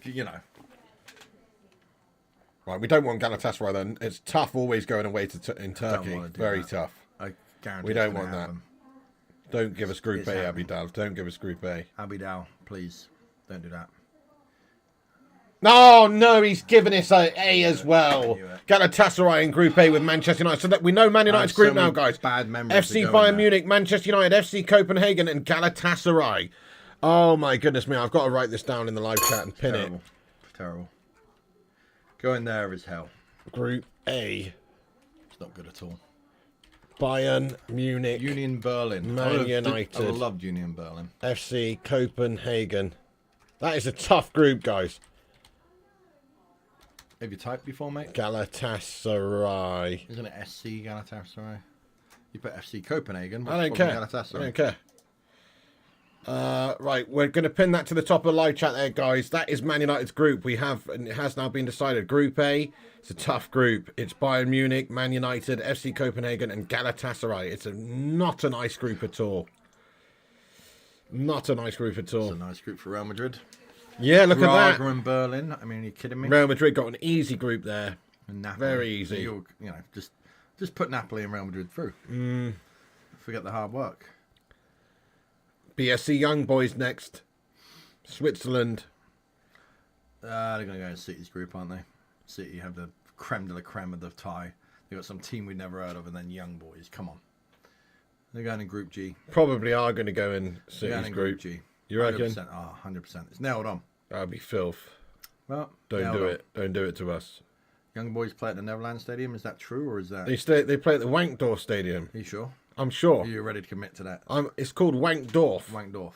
Right, we don't want Galatasaray then. It's tough always going away to in Turkey. wanna do Very that. tough. I guarantee We it's don't gonna want that. happen. Don't give us Group It's A, happening. Abidal. Don't give us Group A. Abidal, please don't do that. No, no, he's given us A as well. knew it. Galatasaray in Group A with Manchester United. So that we know Man United's so group now, many guys. bad memories FC of going Bayern there. Munich, Manchester United, FC Copenhagen, and Galatasaray. Oh my goodness me! I've got to write this down in the live chat and pin Terrible. Terrible. Going there is hell. it. Group A: It's not good at all. Bayern Munich, Union Berlin. Man I would have United. loved Union Berlin. FC Copenhagen. That is a tough group, guys. Have you typed before, mate? Galatasaray. Isn't it SC Galatasaray? You put FC Copenhagen. I don't what's care. Galatasaray? I don't care. Right, we're going to pin that to the top of the live chat there, guys. That is Man United's group. We have, and it has now been decided, Group A. It's a tough group. It's Bayern Munich, Man United, FC Copenhagen, and Galatasaray. It's not a nice group at all. Not a nice group at all. It's a nice group for Real Madrid. Yeah, look at Braga that. and Berlin. I mean, are you kidding me? Real Madrid got an easy group there. And Napoli. Very easy. You know, just put Napoli and Real Madrid through. Forget the hard work. BSC Young Boys next. Switzerland. They're going to go in City's group, aren't they? City have the creme de la creme of the tie. They got some team we've never heard of, and then young boys. Come on. They're going in Group G. Probably are going to go in They're City's going in group. G. You reckon? 100%. Oh, 100%. It's nailed on. That'd be filth. Well, Don't nailed do on. it. Don't do it to us. Young boys play at the Netherlands Stadium. Is that true or is that? They play at the Wankdorf Stadium. Are you sure? I'm sure. Are you ready to commit to that? It's called Wankdorf. Wankdorf.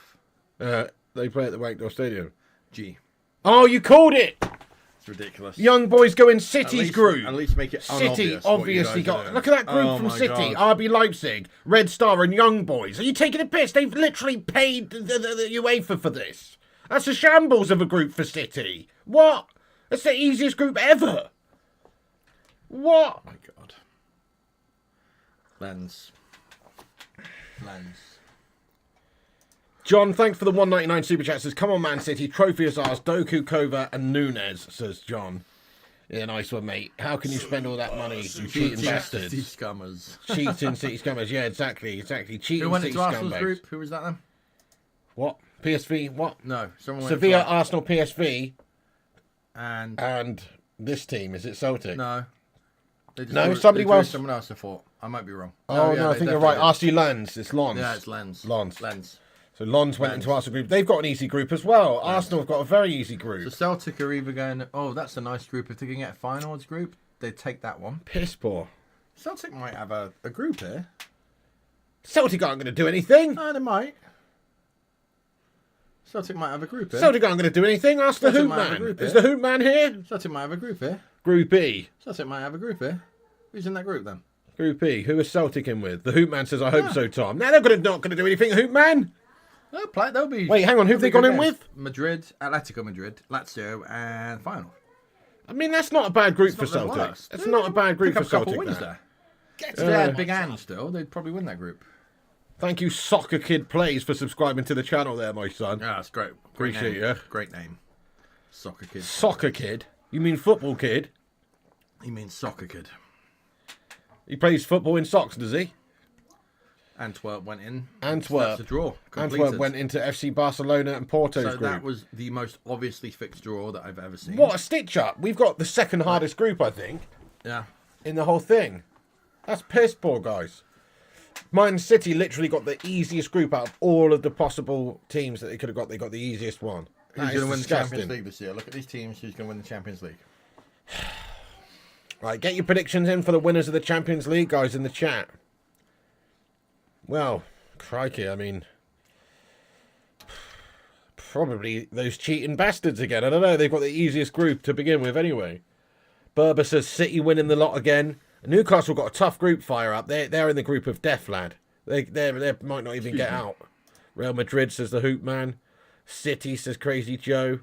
They play at the Wankdorf Stadium. G. Oh, you called it! It's ridiculous. Young boys go in At City's least- group. At least make it City unobvious what you obviously guys are got. doing. Look at that group Oh from my City. God. RB Leipzig, Red Star, and Young Boys. Are you taking a piss? They've literally paid the UEFA for this. That's a shambles of a group for City. What? That's the easiest group ever. What? Oh my God. Lens. John, thanks for the 199 super chat. Says, come on, Man City. Trophy is ours. Doku, Kova, and Nunez, says John. Yeah, nice one, mate. How can you spend all that money, you cheating bastards? City scummers. Cheating City scummers. Yeah, exactly. Cheating Who went City into Arsenal's scumbags. group? Who was that then? What? PSV? What? No, someone went Sevilla, to Arsenal, PSV, and and this team. Is it Celtic? no. They just No, drew- somebody they drew else. Someone else, I thought. I might be wrong. Oh, yeah, no, I they think you're right. definitely RC Lens. It's Lons. did. Yeah, it's Lens. Lens. So Lons went into Arsenal group. They've got an easy group as well. Arsenal have got a very easy So group. Celtic are either going, oh, that's a nice group. If they can get a finals group, they take that one. Piss poor. Celtic might have a group here. Celtic aren't going to do anything. No, they might. Celtic might have a group here. Celtic aren't going to do anything. Ask the Celtic Hoop might have a Man. group Is here. the Hoop Man here? Celtic might have a group here. Group E. Celtic might have a group here. Who's in that group then? Group E. Who is Celtic in with? The Hoop Man says, I hope so, Tom. Now they're not going to do anything, Hoop Man. They'll be. Wait, hang on. Who have they they'll be gone in good with? games. Madrid, Atletico Madrid, Lazio, and final. I mean, that's not a bad group for It's not the Celtic. worst. It's not a bad group Pick for up a couple Celtic. wins that. there. If they had Big Ange still, they'd probably win that group. Thank you, Soccer Kid Plays, for subscribing to the channel there, my son. Yeah, that's great. Appreciate name. you. Great name. Soccer kid. Soccer Kid? You mean football kid? He means soccer kid. He plays football in socks, does he? Antwerp went in. Antwerp. That's a draw. Antwerp Completed. went into FC Barcelona and Porto's So group. that was the most obviously fixed draw that I've ever seen. What a stitch up. We've got the second hardest group, I think, Yeah. in the whole thing. That's piss poor, guys. Man City literally got the easiest group out of all of the possible teams that they could have got. They got the easiest one. Who's That going to is win the Champions disgusting. League this year? Look at these teams. Who's going to win the Champions League? Right, get your predictions in for the winners of the Champions League, guys, in the chat. Well, crikey, I mean, probably those cheating bastards again. I don't know. They've got the easiest group to begin with anyway. Berber says City winning the lot again. Newcastle got a tough group fire up. They're in the group of death, lad. They might not even get out. Real Madrid says the Hoop Man. City says Crazy Joe.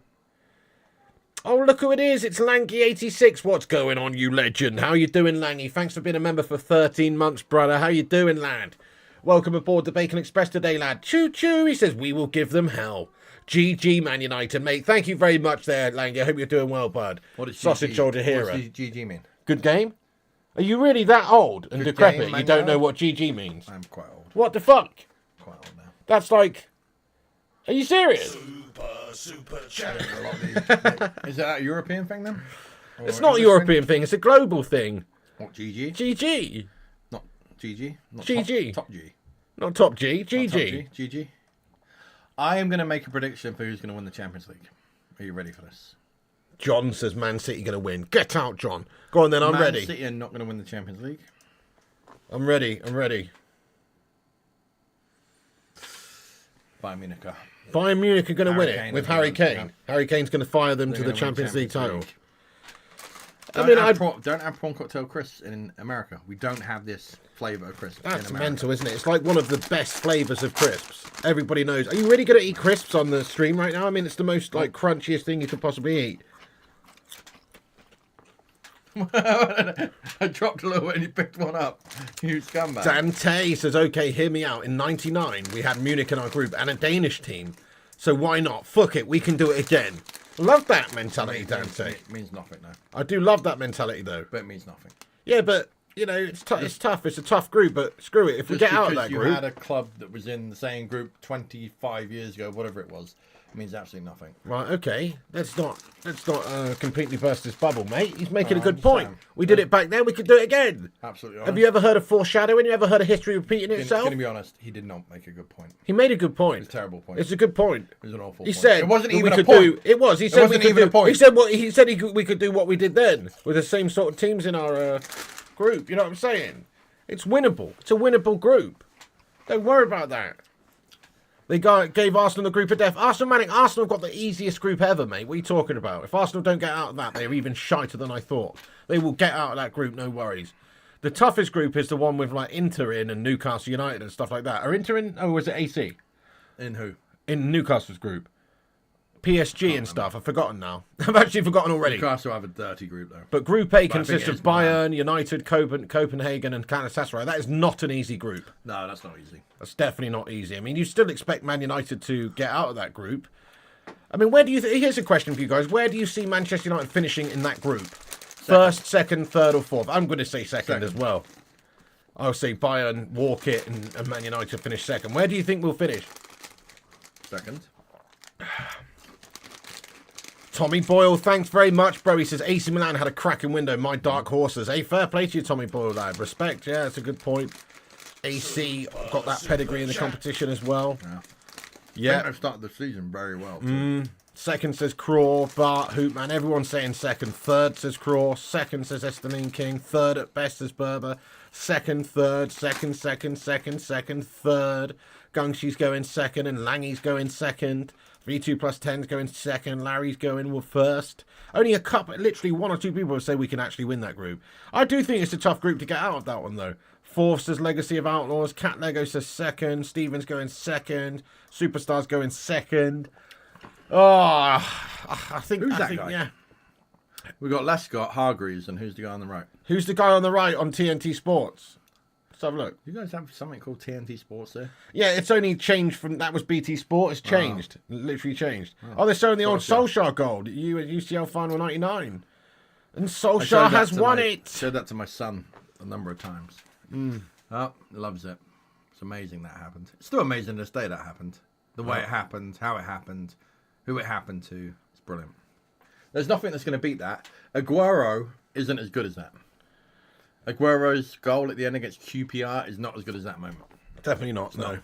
Oh, look who it is. It's Lanky86. What's going on, you legend? How you doing, Langy? Thanks for being a member for 13 months, brother. How you doing, lad? Welcome aboard the Bacon Express today, lad. Choo-choo. He says, we will give them hell. GG, Man United, mate. Thank you very much there, Langy. I hope you're doing well, bud. What does Sausage GG Shoulder Hero. What does GG mean? Good game? Are you really that old and Good decrepit? game, You Man don't know United. what GG means? I'm quite old. What the fuck? Quite old now. That's like... Are you serious? Super chat. Is that a European thing then? Or It's not a English European thing. It's a global thing. Thing? What, GG? GG. Not GG? Not GG. Top G. Not top G. Not top GG. G. GG. I am going to make a prediction for who's going to win the Champions League. Are you ready for this? John says Man City going to win. Get out, John. Go on then. I'm Man ready. City are not going to win the Champions League. I'm ready. I'm ready. Bayern Munich are. Bayern Munich are going to win Harry it Kane with is Harry gonna- Kane. Harry Kane's going to fire them They're to the gonna win Champions League title. League. I mean, Don't have prawn cocktail crisps in America. We don't have this flavour of crisps That's in America. mental, isn't it? It's like one of the best flavours of crisps. Everybody knows. Are you really going to eat crisps on the stream right now? I mean, it's the most like crunchiest thing you could possibly eat. I dropped a little bit and you picked one up. You scumbag. Dante says, okay, hear me out. In 99, we had Munich in our group and a Danish team. So why not? Fuck it, we can do it again. Love that mentality, Dante. It means nothing, though. I do love that mentality, though. But it means nothing. Yeah, but, you know, it's tough. It's a tough group, but screw it. If we Just get out of because that you group... had a club that was in the same group 25 years ago, whatever it was, means absolutely nothing. Right, okay. Let's not completely burst his bubble, mate. He's making a I'm good just point. saying. We did it back then. We could do it again. Absolutely. Have you ever heard of foreshadowing? You ever heard of history repeating itself? Going to be honest, he did not make a good point. He made a good point. It's a terrible point. It's a good point. It was an awful He point. said It wasn't that even we a could point. do. It was. He said we wasn't could even do. a point. He said what he said. We could do what we did then with the same sort of teams in our group. You know what I'm saying? It's winnable. It's a winnable group. Don't worry about that. They gave Arsenal the group of death. Arsenal have got the easiest group ever, mate. What are you talking about? If Arsenal don't get out of that, they're even shiter than I thought. They will get out of that group, no worries. The toughest group is the one with like Inter in and Newcastle United and stuff like that. Are Inter in? Oh, was it AC? In who? In Newcastle's group. PSG and stuff. I've forgotten now. I've actually forgotten already. Newcastle have a dirty group though. But Group A I consists think of it is Milan. Bayern, United, Copenhagen and Galatasaray. That is not an easy group. No, that's not easy. That's definitely not easy. I mean, you still expect Man United to get out of that group. I mean, where do you... Here's a question for you guys. Where do you see Manchester United finishing in that group? First, second, third or fourth? I'm going to say second as well. I'll say Bayern, walk it, and Man United finish second. Where do you think we'll finish? Second. Tommy Boyle, thanks very much, bro. He says AC Milan had a cracking window. My dark horses. Hey, fair play to you, Tommy Boyle, lad. Respect. Yeah, that's a good point. AC got that pedigree in the competition as well. Yeah. Yeah. I think they've started the season very well too. Second says Craw, Bart, Hoopman. Everyone's saying second. Third says Craw. Second says Estemin King. Third at best says Berber. Second, third, second, third. Gungshi's going second and Langy's going second. V2 plus 10's going second. Larry's going first. Only a couple, literally one or two people say we can actually win that group. I do think it's a tough group to get out of that one, though. Fourth says Legacy of Outlaws. Cat Lego says second. Stevens going second. Superstars going second. Oh, I think... Who's I that think, guy? Yeah. We've got Lescott, Hargreaves, and who's the guy on the right? Who's the guy on the right on TNT Sports? Let's have a look. You guys have something called TNT Sports there? Yeah, it's only changed from... That was BT Sport. It's changed. Literally changed. Oh, they're showing the old Solskjaer goal. UCL Final 99. And Solskjaer has won it. Showed that to my son a number of times. Oh, loves it. It's amazing that happened. It's still amazing to this day that happened. The way it happened, how it happened, who it happened to. It's brilliant. There's nothing that's going to beat that. Aguero isn't as good as that. Aguero's goal at the end against QPR is not as good as that moment. Definitely not, no.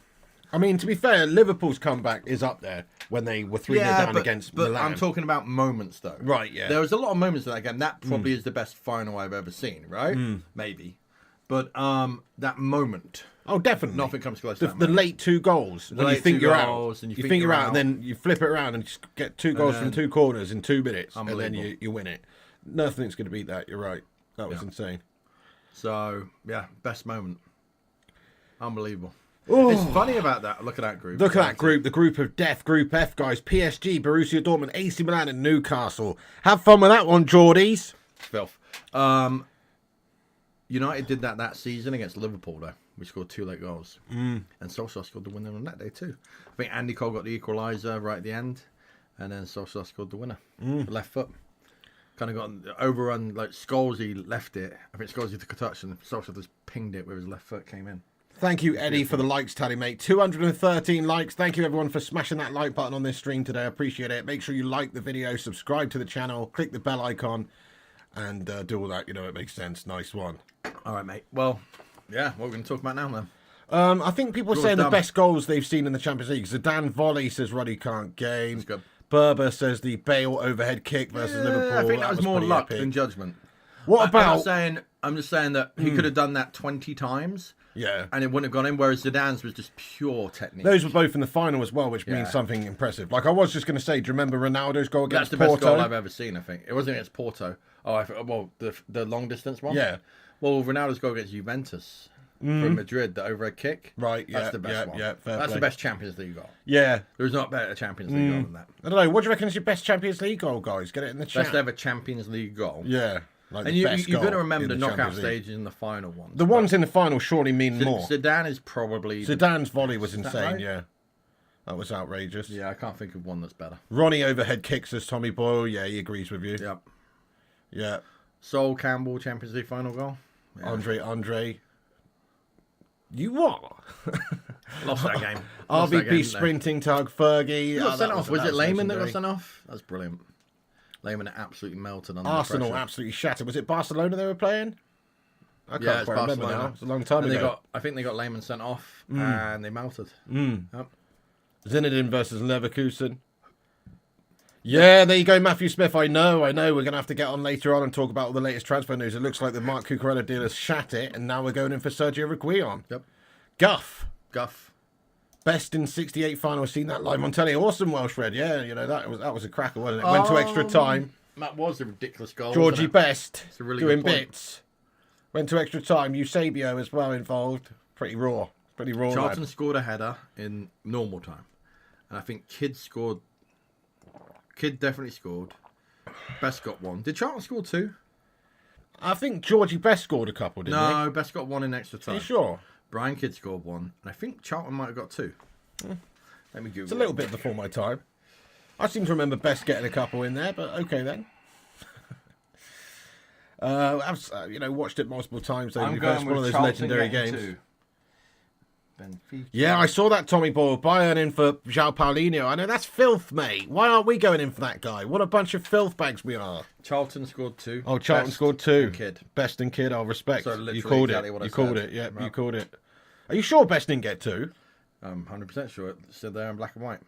I mean, to be fair, Liverpool's comeback is up there when they were 3-0 down against Milan. I'm talking about moments, though. Right, yeah. There was a lot of moments in that game. That probably is the best final I've ever seen, right? Maybe. But that moment... Oh, definitely. Nothing comes close to that The moment. late two goals. When you late think two you're goals out. and You think you're out, and then you flip it around and just get two goals from two corners in 2 minutes. And then you win it. Nothing's going to beat that. You're right. That was insane. So, yeah, best moment. Unbelievable. Ooh. It's funny about that. Look at that group. Look at that group, the group of death, Group F, guys. PSG, Borussia Dortmund, AC Milan, and Newcastle. Have fun with that one, Geordies. Filth. United did that season against Liverpool, though. We scored 2 late goals. And Solskjaer scored the winner on that day, too. I think Andy Cole got the equaliser right at the end. And then Solskjaer scored the winner. Left foot. Kind of got overrun, like Scholesy left it. I think Scholesy took a touch and Solskjaer just pinged it with his left foot, came in. Thank you, Eddie, for the likes tally, mate. 213 likes. Thank you, everyone, for smashing that like button on this stream today. I appreciate it. Make sure you like the video, subscribe to the channel, click the bell icon, and do all that. You know, it makes sense. Nice one. All right, mate. Well, yeah, what are we going to talk about now, then? I think people are saying the best goals they've seen in the Champions League. Zidane volley says Ruddy can't game. That's good. Berber says the Bale overhead kick versus Liverpool. I think that was more pretty luck epic. than judgment. What about... I'm just saying that he could have done that 20 times. Yeah. And it wouldn't have gone in, whereas Zidane's was just pure technique. Those were both in the final as well, which means something impressive. Like, I was just going to say, do you remember Ronaldo's goal against That's the Porto? best goal I've ever seen, I think. It wasn't against Porto. Well, the long distance one? Yeah. Well, Ronaldo's goal against Juventus from Madrid, the overhead kick. Right, yeah. That's the best one. Yeah, fair That's play. the best Champions League goal. Yeah. There's not a better Champions League goal than that. I don't know. What do you reckon is your best Champions League goal, guys? Get it in the chat. Best ever Champions League goal. Yeah. Like And you've got to remember the knockout stages and the final ones. The ones in the final surely mean more. Zidane is probably... Zidane's volley was insane, right? yeah. That was outrageous. Yeah, I can't think of one that's better. Ronnie overhead kicks as Tommy Boyle. Yeah, he agrees with you. Yep. Yeah. Sol Campbell Champions League final goal. Yeah. Andre. You what? Lost that game. Lost that game, RVP didn't they? sprinting tug, Fergie. Who got sent off? Was it Lehman that got legendary. sent off? That's brilliant. Lehman absolutely melted under Arsenal the pressure. absolutely shattered. Was it Barcelona they were playing? I can't Yeah, it's quite remember Barcelona. now. It's a long time And ago. I think they got Lehman sent off and they melted. Yep. Zinedine versus Leverkusen. Yeah, there you go, Matthew Smith. I know. We're going to have to get on later on and talk about all the latest transfer news. It looks like the Mark Cucurella deal has shat it, and now we're going in for Sergio Reguilon. Yep. Guff. Best in 68 final. I've seen that live on telly. Awesome Welsh Red. Yeah, that was a cracker, wasn't it? Went to extra time. That was a ridiculous goal. Georgie wasn't it? Best It's a really doing good point. bits. Went to extra time. Eusebio as well involved. Pretty raw. Charlton lad. scored a header in normal time. And I think Kidd scored. Kidd definitely scored. Best got one. Did Charlton score two? I think Georgie Best scored a couple, didn't he? No, Best got one in extra Are time. you sure? Brian Kidd scored one. And I think Charlton might have got two. Let me Google It's a little bit before my time. I seem to remember Best getting a couple in there, but okay then. I've watched it multiple times. Though, I'm because going it's one of with those Charlton legendary getting games. two. Benfica. Yeah, I saw that Tommy Boyle. Bayern in for João Paulinho. I know that's filth, mate. Why aren't we going in for that guy? What a bunch of filth bags we are. Charlton scored two. Oh, Charlton Best scored two. and Kidd. Best and Kid, I'll respect. So literally you called exactly it. what I You called said. it. Yeah, Right. you called it. Are you sure Best didn't get two? I'm 100% sure it stood there in black and white.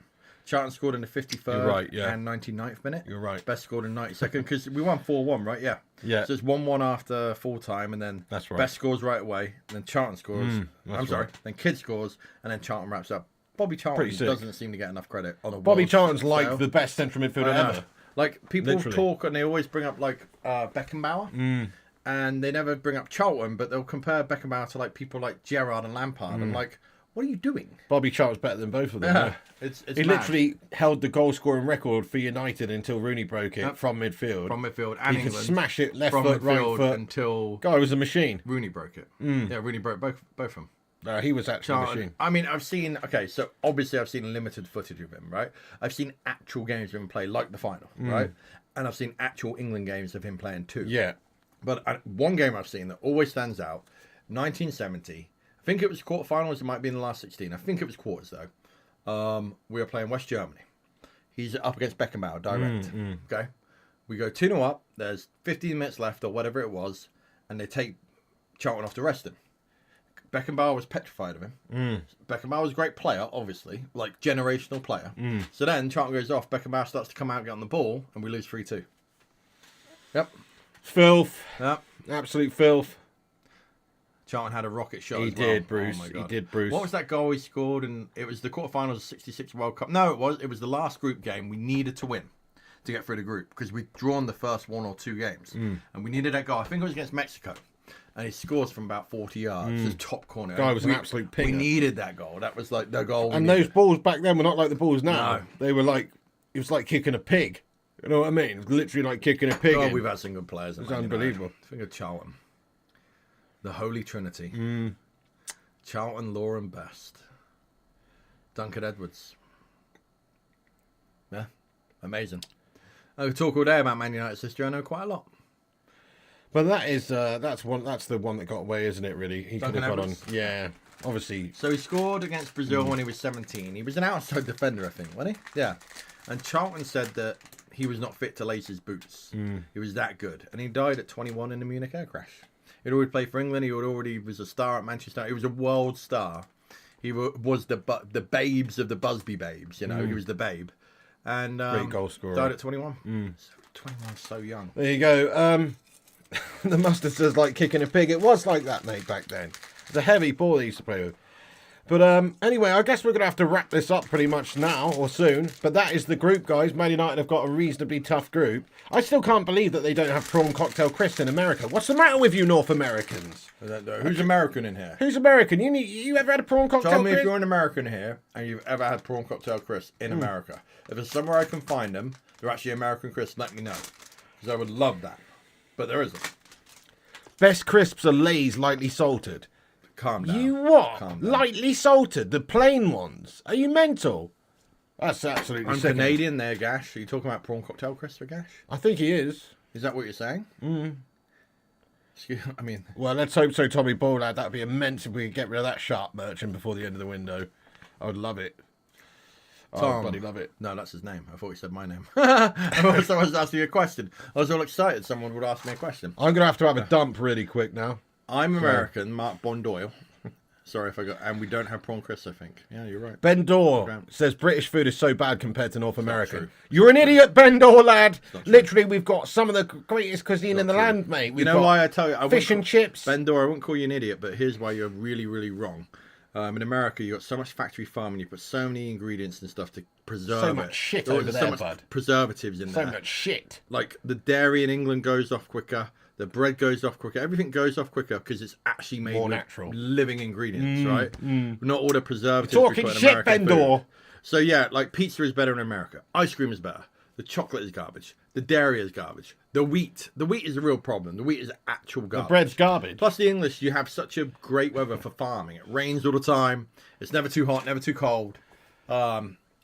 Charlton scored in the 53rd You're right, yeah. and 99th minute. You're right. Best scored in 92nd because we won 4-1, right? Yeah. Yeah. So it's 1-1 after full time, and then That's right. Best scores right away, and then Charlton scores. that's I'm sorry. right. Then Kidd scores, and then Charlton wraps up. Bobby Charlton Pretty sick. doesn't seem to get enough credit on a Bobby world Charlton's scale. like the best central midfielder I know. ever. Like people Literally. talk and they always bring up like Beckenbauer, and they never bring up Charlton, but they'll compare Beckenbauer to like people like Gerrard and Lampard. I'm like, what are you doing? Bobby Charlton's better than both of them. Yeah, yeah. it's He mad. literally held the goal scoring record for United until Rooney broke it Yep. from midfield. from midfield and he could England smash it left from foot, right midfield foot. until Guy was a machine. Rooney broke it. Yeah, Rooney broke both of them. No, he was actually a Charlton. machine. I mean, I've seen. Okay, so obviously I've seen limited footage of him, right? I've seen actual games of him play, like the final, right? And I've seen actual England games of him playing too. Yeah. But one game I've seen that always stands out, 1970. I think it was quarterfinals. It might be in the last 16. I think it was quarters though. We were playing West Germany. He's up against Beckenbauer direct. Okay, we go 2-0 up. There's 15 minutes left or whatever it was, and they take Charlton off to rest him. Beckenbauer was petrified of him. Beckenbauer was a great player, obviously, like generational player. So then Charlton goes off. Beckenbauer starts to come out, get on the ball, and we lose 3-2. Yep. Filth. Yep. Absolute filth. Charlton had a rocket shot. He as well. did, Bruce. Oh my He God. did, Bruce. What was that goal he scored? And it was the quarterfinals of '66 World Cup. No, it was the last group game we needed to win to get through the group because we'd drawn the first one or two games, and we needed that goal. I think it was against Mexico, and he scores from about 40 yards, the top corner. Guy was an absolute We pinger. needed that goal. That was like the goal. And we those needed. balls back then were not like the balls now. No. They were like, it was like kicking a pig. You know what I mean? It was literally like kicking a pig. Oh, in. we've had some good players. It's unbelievable. Think of Charlton, the Holy Trinity. Charlton, Law, and Best. Duncan Edwards. Yeah, amazing. I could talk all day about Man United's history. I know quite a lot. But that is that's the one that got away, isn't it? Really, he could Duncan have got on. Edwards? Yeah, obviously. So he scored against Brazil when he was 17. He was an outside defender, I think, wasn't he? Yeah. And Charlton said that he was not fit to lace his boots. He was that good. And he died at 21 in the Munich air crash. He'd already played for England. He was a star at Manchester. He was a world star. He was the babes of the Busby babes. You know, he was the babe. And Great goal scorer. died at 21. 21 so young. There you go. The mustard says like kicking a pig. It was like that, mate, back then. It's a heavy ball they used to play with. But anyway, I guess we're going to have to wrap this up pretty much now or soon. But that is the group, guys. Man United have got a reasonably tough group. I still can't believe that they don't have prawn cocktail crisps in America. What's the matter with you North Americans? Who's American in here? Who's American? You ever had a prawn cocktail Tell me crisp? if you're an American here and you've ever had prawn cocktail crisps in America. If there's somewhere I can find them, they're actually American crisps, let me know. Because I would love that. But there isn't. Best crisps are Lay's lightly salted. Calm down. You what? Calm down. Lightly salted? The plain ones? Are you mental? That's absolutely I'm sickening. Canadian there, Gash. Are you talking about prawn cocktail crisps for Gash? I think he is. Is that what you're saying? I mean, Well, let's hope so, Tommy Ball, lad. That'd be immense if we could get rid of that sharp merchant before the end of the window. I would love it. Oh, Tom. bloody love it. No, that's his name. I thought he said my name. I thought someone was asking me a question. I was all excited someone would ask me a question. I'm going to have a dump really quick now. I'm American, Mark Bondoyle. Sorry if I got... And we don't have prawn crisps, I think. Yeah, you're right. Ben Dorr says British food is so bad compared to North American. true. You're an idiot, Ben Dorr, lad. Literally, we've got some of the greatest cuisine in the land, mate. We've You know got why I tell you... I fish and chips. Ben Dorr, I wouldn't call you an idiot, but here's why you're really, really wrong. In America, you got so much factory farming, you put so many ingredients and stuff to preserve So it. much shit There's over so there, much bud. preservatives in So there. much shit. Like, the dairy in England goes off quicker. The bread goes off quicker. Everything goes off quicker because it's actually made More with natural. living ingredients, right? Not all the preservatives Talking we put in shit, American Ben food. Dorr. So yeah, like pizza is better in America. Ice cream is better. The chocolate is garbage. The dairy is garbage. The wheat is a real problem. The wheat is actual garbage. The bread's garbage. Plus the English, you have such a great weather for farming. It rains all the time. It's never too hot, never too cold.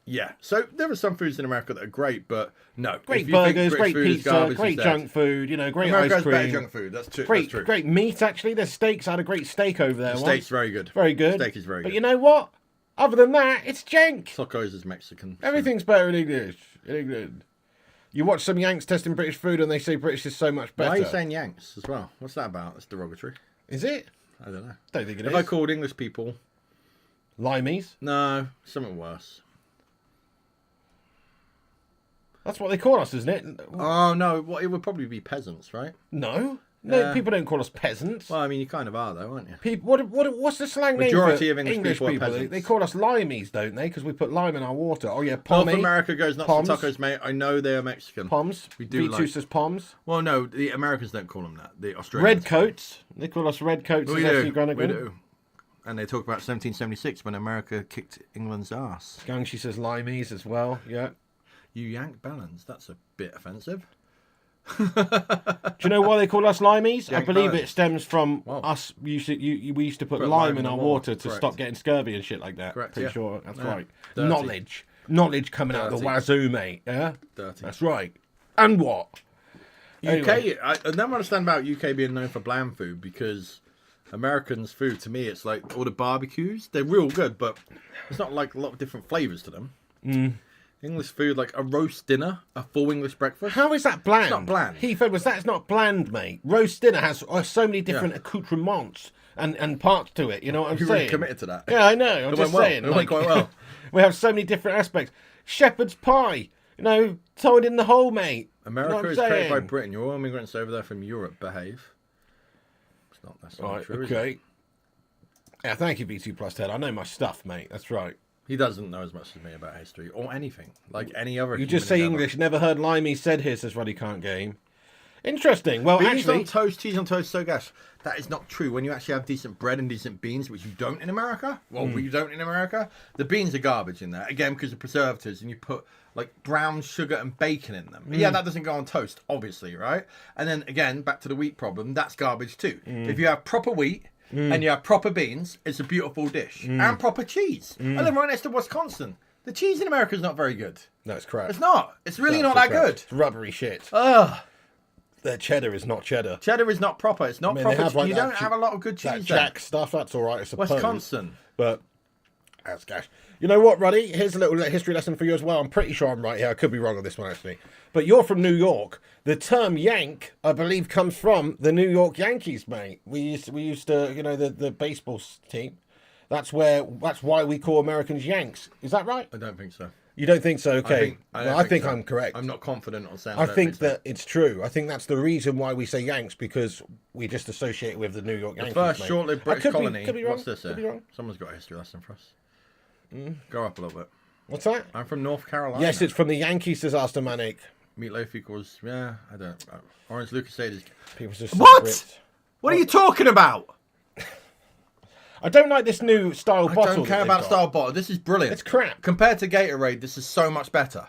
Yeah. So there are some foods in America that are great, but no. Great If you think burgers, British great food is pizza, garbage, great it's dead. junk food, you know, great America ice has better cream. junk food. That's true. Great, That's true. great meat, actually. There's steaks. I had a great steak over there The once. steak's very good. Very good. Steak is very But good. you know what? Other than that, it's jank. Tacos is Mexican. Everything's better in English. In England. You watch some Yanks testing British food and they say British is so much better. Why are you saying Yanks as well? What's that about? That's derogatory. Is it? I don't know. Don't think it If is. I called English people... Limeys? No, something worse. That's what they call us, isn't it? Oh, no, well, it would probably be peasants, right? No. No, people don't call us peasants. Well, I mean, you kind of are, though, aren't you? People, what's the slang Majority name of for English people are They, peasants. they call us limeys, don't they? Because we put lime in our water. Oh, yeah, North pommy. America goes nuts Poms. for tacos, mate. I know they are Mexican. Poms. We do V2 like... says poms. Well, no, the Americans don't call them that. The Australians. Redcoats. They call us redcoats. We as do. Ashley Granigan. We do. And they talk about 1776 when America kicked England's ass. Gangshi says limeys as well. Yeah. You yank balance. That's a bit offensive. Do you know why they call us limeys? I Yank believe balance. it stems from Wow. us. We used to put Put lime in our water to correct. stop getting scurvy and shit like that. Correct, Pretty yeah. sure that's Yeah. right. Dirty. Knowledge coming out of the Dirty. wazoo, mate. Yeah, Dirty. that's right. And what? Anyway. UK, I never understand about UK being known for bland food because Americans' food to me, it's like all the barbecues. They're real good, but it's not like a lot of different flavours to them. English food, like a roast dinner, a full English breakfast. How is that bland? It's not bland. Heath Edwards, that's not bland, mate. Roast dinner has so many different accoutrements and parts to it. You know what I'm You're saying? really committed to that. Yeah, I know. I'm It just went well. saying. It went quite well. We have so many different aspects. Shepherd's pie, you know, toad in the hole, mate. America You know is what I'm created by saying? Britain. Your immigrants over there from Europe behave. It's not necessarily Right, true, is it? okay. Yeah, thank you, B2 Plus Ted. I know my stuff, mate. That's right. He doesn't know as much as me about history or anything, like any other. You just human say endeavour. English. Never heard limey said here, says Ruddy Can't Game. Interesting. Well, Beans actually, on toast, cheese on toast, so gosh, that is not true. When you actually have decent bread and decent beans, which you don't in America, you don't in America, the beans are garbage in there, again, because of preservatives, and you put, like, brown sugar and bacon in them. Yeah, that doesn't go on toast, obviously, right? And then, again, back to the wheat problem, that's garbage too. If you have proper wheat, and you have proper beans, it's a beautiful dish. And proper cheese. I live right next to Wisconsin. The cheese in America is not very good. no, it's crap. It's not. It's really not That's that crap. good. It's rubbery shit. Ugh. Their cheddar is not cheddar. Cheddar is not proper. It's not I mean, they proper. have, like, You that don't have a lot of good That cheese there. Jack stuff, that's all right, I suppose. Wisconsin. But that's gash. You know what, Ruddy? Here's a little history lesson for you as well. I'm pretty sure I'm right here. I could be wrong on this one, actually. But you're from New York. The term Yank, I believe, comes from the New York Yankees, mate. We used to, you know, the baseball team. That's why we call Americans Yanks. Is that right? I don't think so. You don't think so? Okay. I think so. I'm correct. I'm not confident on sound. I think that it's true. I think that's the reason why we say Yanks, because we just associate it with the New York Yankees. First mate. short-lived I British could be- colony. could be wrong. What's this Could here? be wrong. Someone's got a history lesson for us. Go up a little bit. What's that? I'm from North Carolina. Yes, it's from the Yankees, says Aston Manic. Meatloaf equals, I don't. Orange Lucasade is... People just What? Brits. What are you talking about? I don't like this new style I bottle. don't care that about they've style got. bottle. This is brilliant. It's crap. Compared to Gatorade, this is so much better.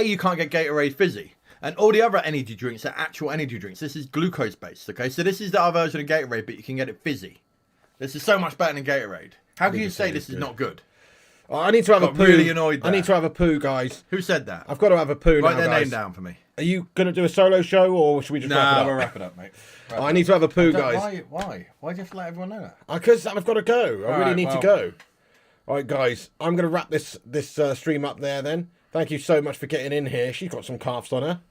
You can't get Gatorade fizzy. And all the other energy drinks are actual energy drinks. This is glucose-based, okay? So this is our version of Gatorade, but you can get it fizzy. This is so much better than Gatorade. How can you say this is not good? Oh, I need to have a Got poo. really annoyed I need there. to have a poo, guys. Who said that? I've got to have a poo Write now, their guys. name down for me. Are you going to do a solo show, or should we just wrap it Nah, up? we'll wrap it up, mate. Oh, I need to have a poo, guys. Why? Why do you have to let everyone know that? Because I've got to go. I really right, need to well. go. All right, guys. I'm going to wrap this stream up there then. Thank you so much for getting in here. She's got some calves on her.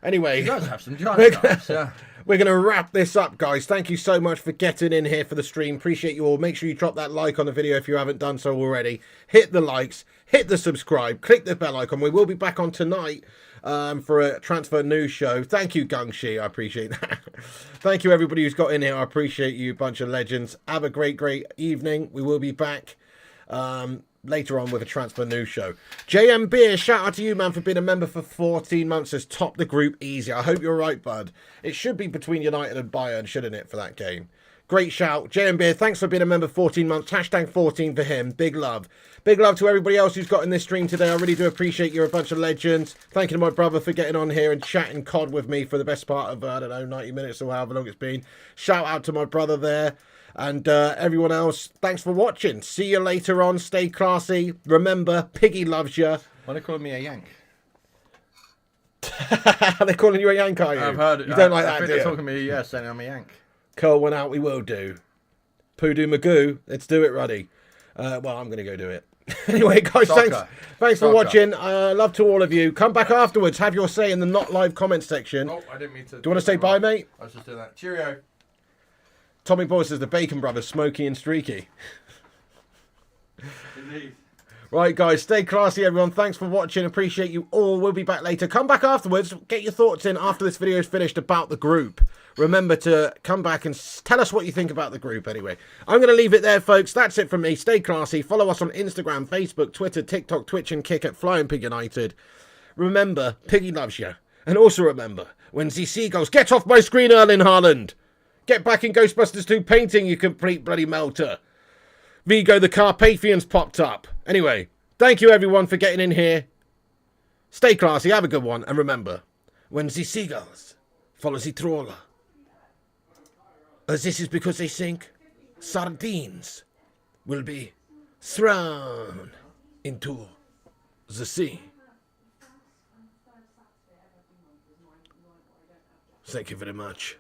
Anyway. She does have some giant calves, yeah. We're going to wrap this up, guys. Thank you so much for getting in here for the stream. Appreciate you all. Make sure you drop that like on the video if you haven't done so already. Hit the likes. Hit the subscribe. Click the bell icon. We will be back on tonight for a transfer news show. Thank you, Gungshi. I appreciate that. Thank you, everybody who's got in here. I appreciate you, bunch of legends. Have a great, great evening. We will be back later on with a transfer news show. JM Beer, shout out to you, man, for being a member for 14 months. Has topped the group easy. I hope you're right, bud. It should be between United and Bayern, shouldn't it, for that game? Great shout. JM Beer, thanks for being a member 14 months. Hashtag 14 for him. Big love. Big love to everybody else who's got in this stream today. I really do appreciate you're a bunch of legends. Thank you to my brother for getting on here and chatting COD with me for the best part of, I don't know, 90 minutes or however long it's been. Shout out to my brother there. And everyone else, thanks for watching. See you later on. Stay classy. Remember, Piggy loves you. Why are they calling me a Yank? They're calling you a Yank, are you? I've heard it. You don't like I that, think do they're you? talking to me, yeah, saying I'm a Yank. Curl one out, we will do. Poodoo Magoo, let's do it, Ruddy. Well, I'm going to go do it. Anyway, guys, Soccer. thanks for Soccer. watching. Love to all of you. Come back afterwards. Have your say in the not live comment section. Oh, I didn't mean to. Do you want to say bye, mate? I was just doing that. Cheerio. Tommy Boy says the Bacon Brothers, Smokey and Streaky. Indeed. Right, guys, stay classy, everyone. Thanks for watching. Appreciate you all. We'll be back later. Come back afterwards. Get your thoughts in after this video is finished about the group. Remember to come back and tell us what you think about the group anyway. I'm going to leave it there, folks. That's it from me. Stay classy. Follow us on Instagram, Facebook, Twitter, TikTok, Twitch, and Kick at Flying Pig United. Remember, Piggy loves you. And also remember, when the seagulls get off my screen, Erling Haaland. Get back in Ghostbusters 2 painting, you complete bloody melter. Vigo the Carpathians popped up. Anyway, thank you everyone for getting in here. Stay classy, have a good one, and remember, when the seagulls follow the trawler, as this is because they think sardines will be thrown into the sea. Thank you very much.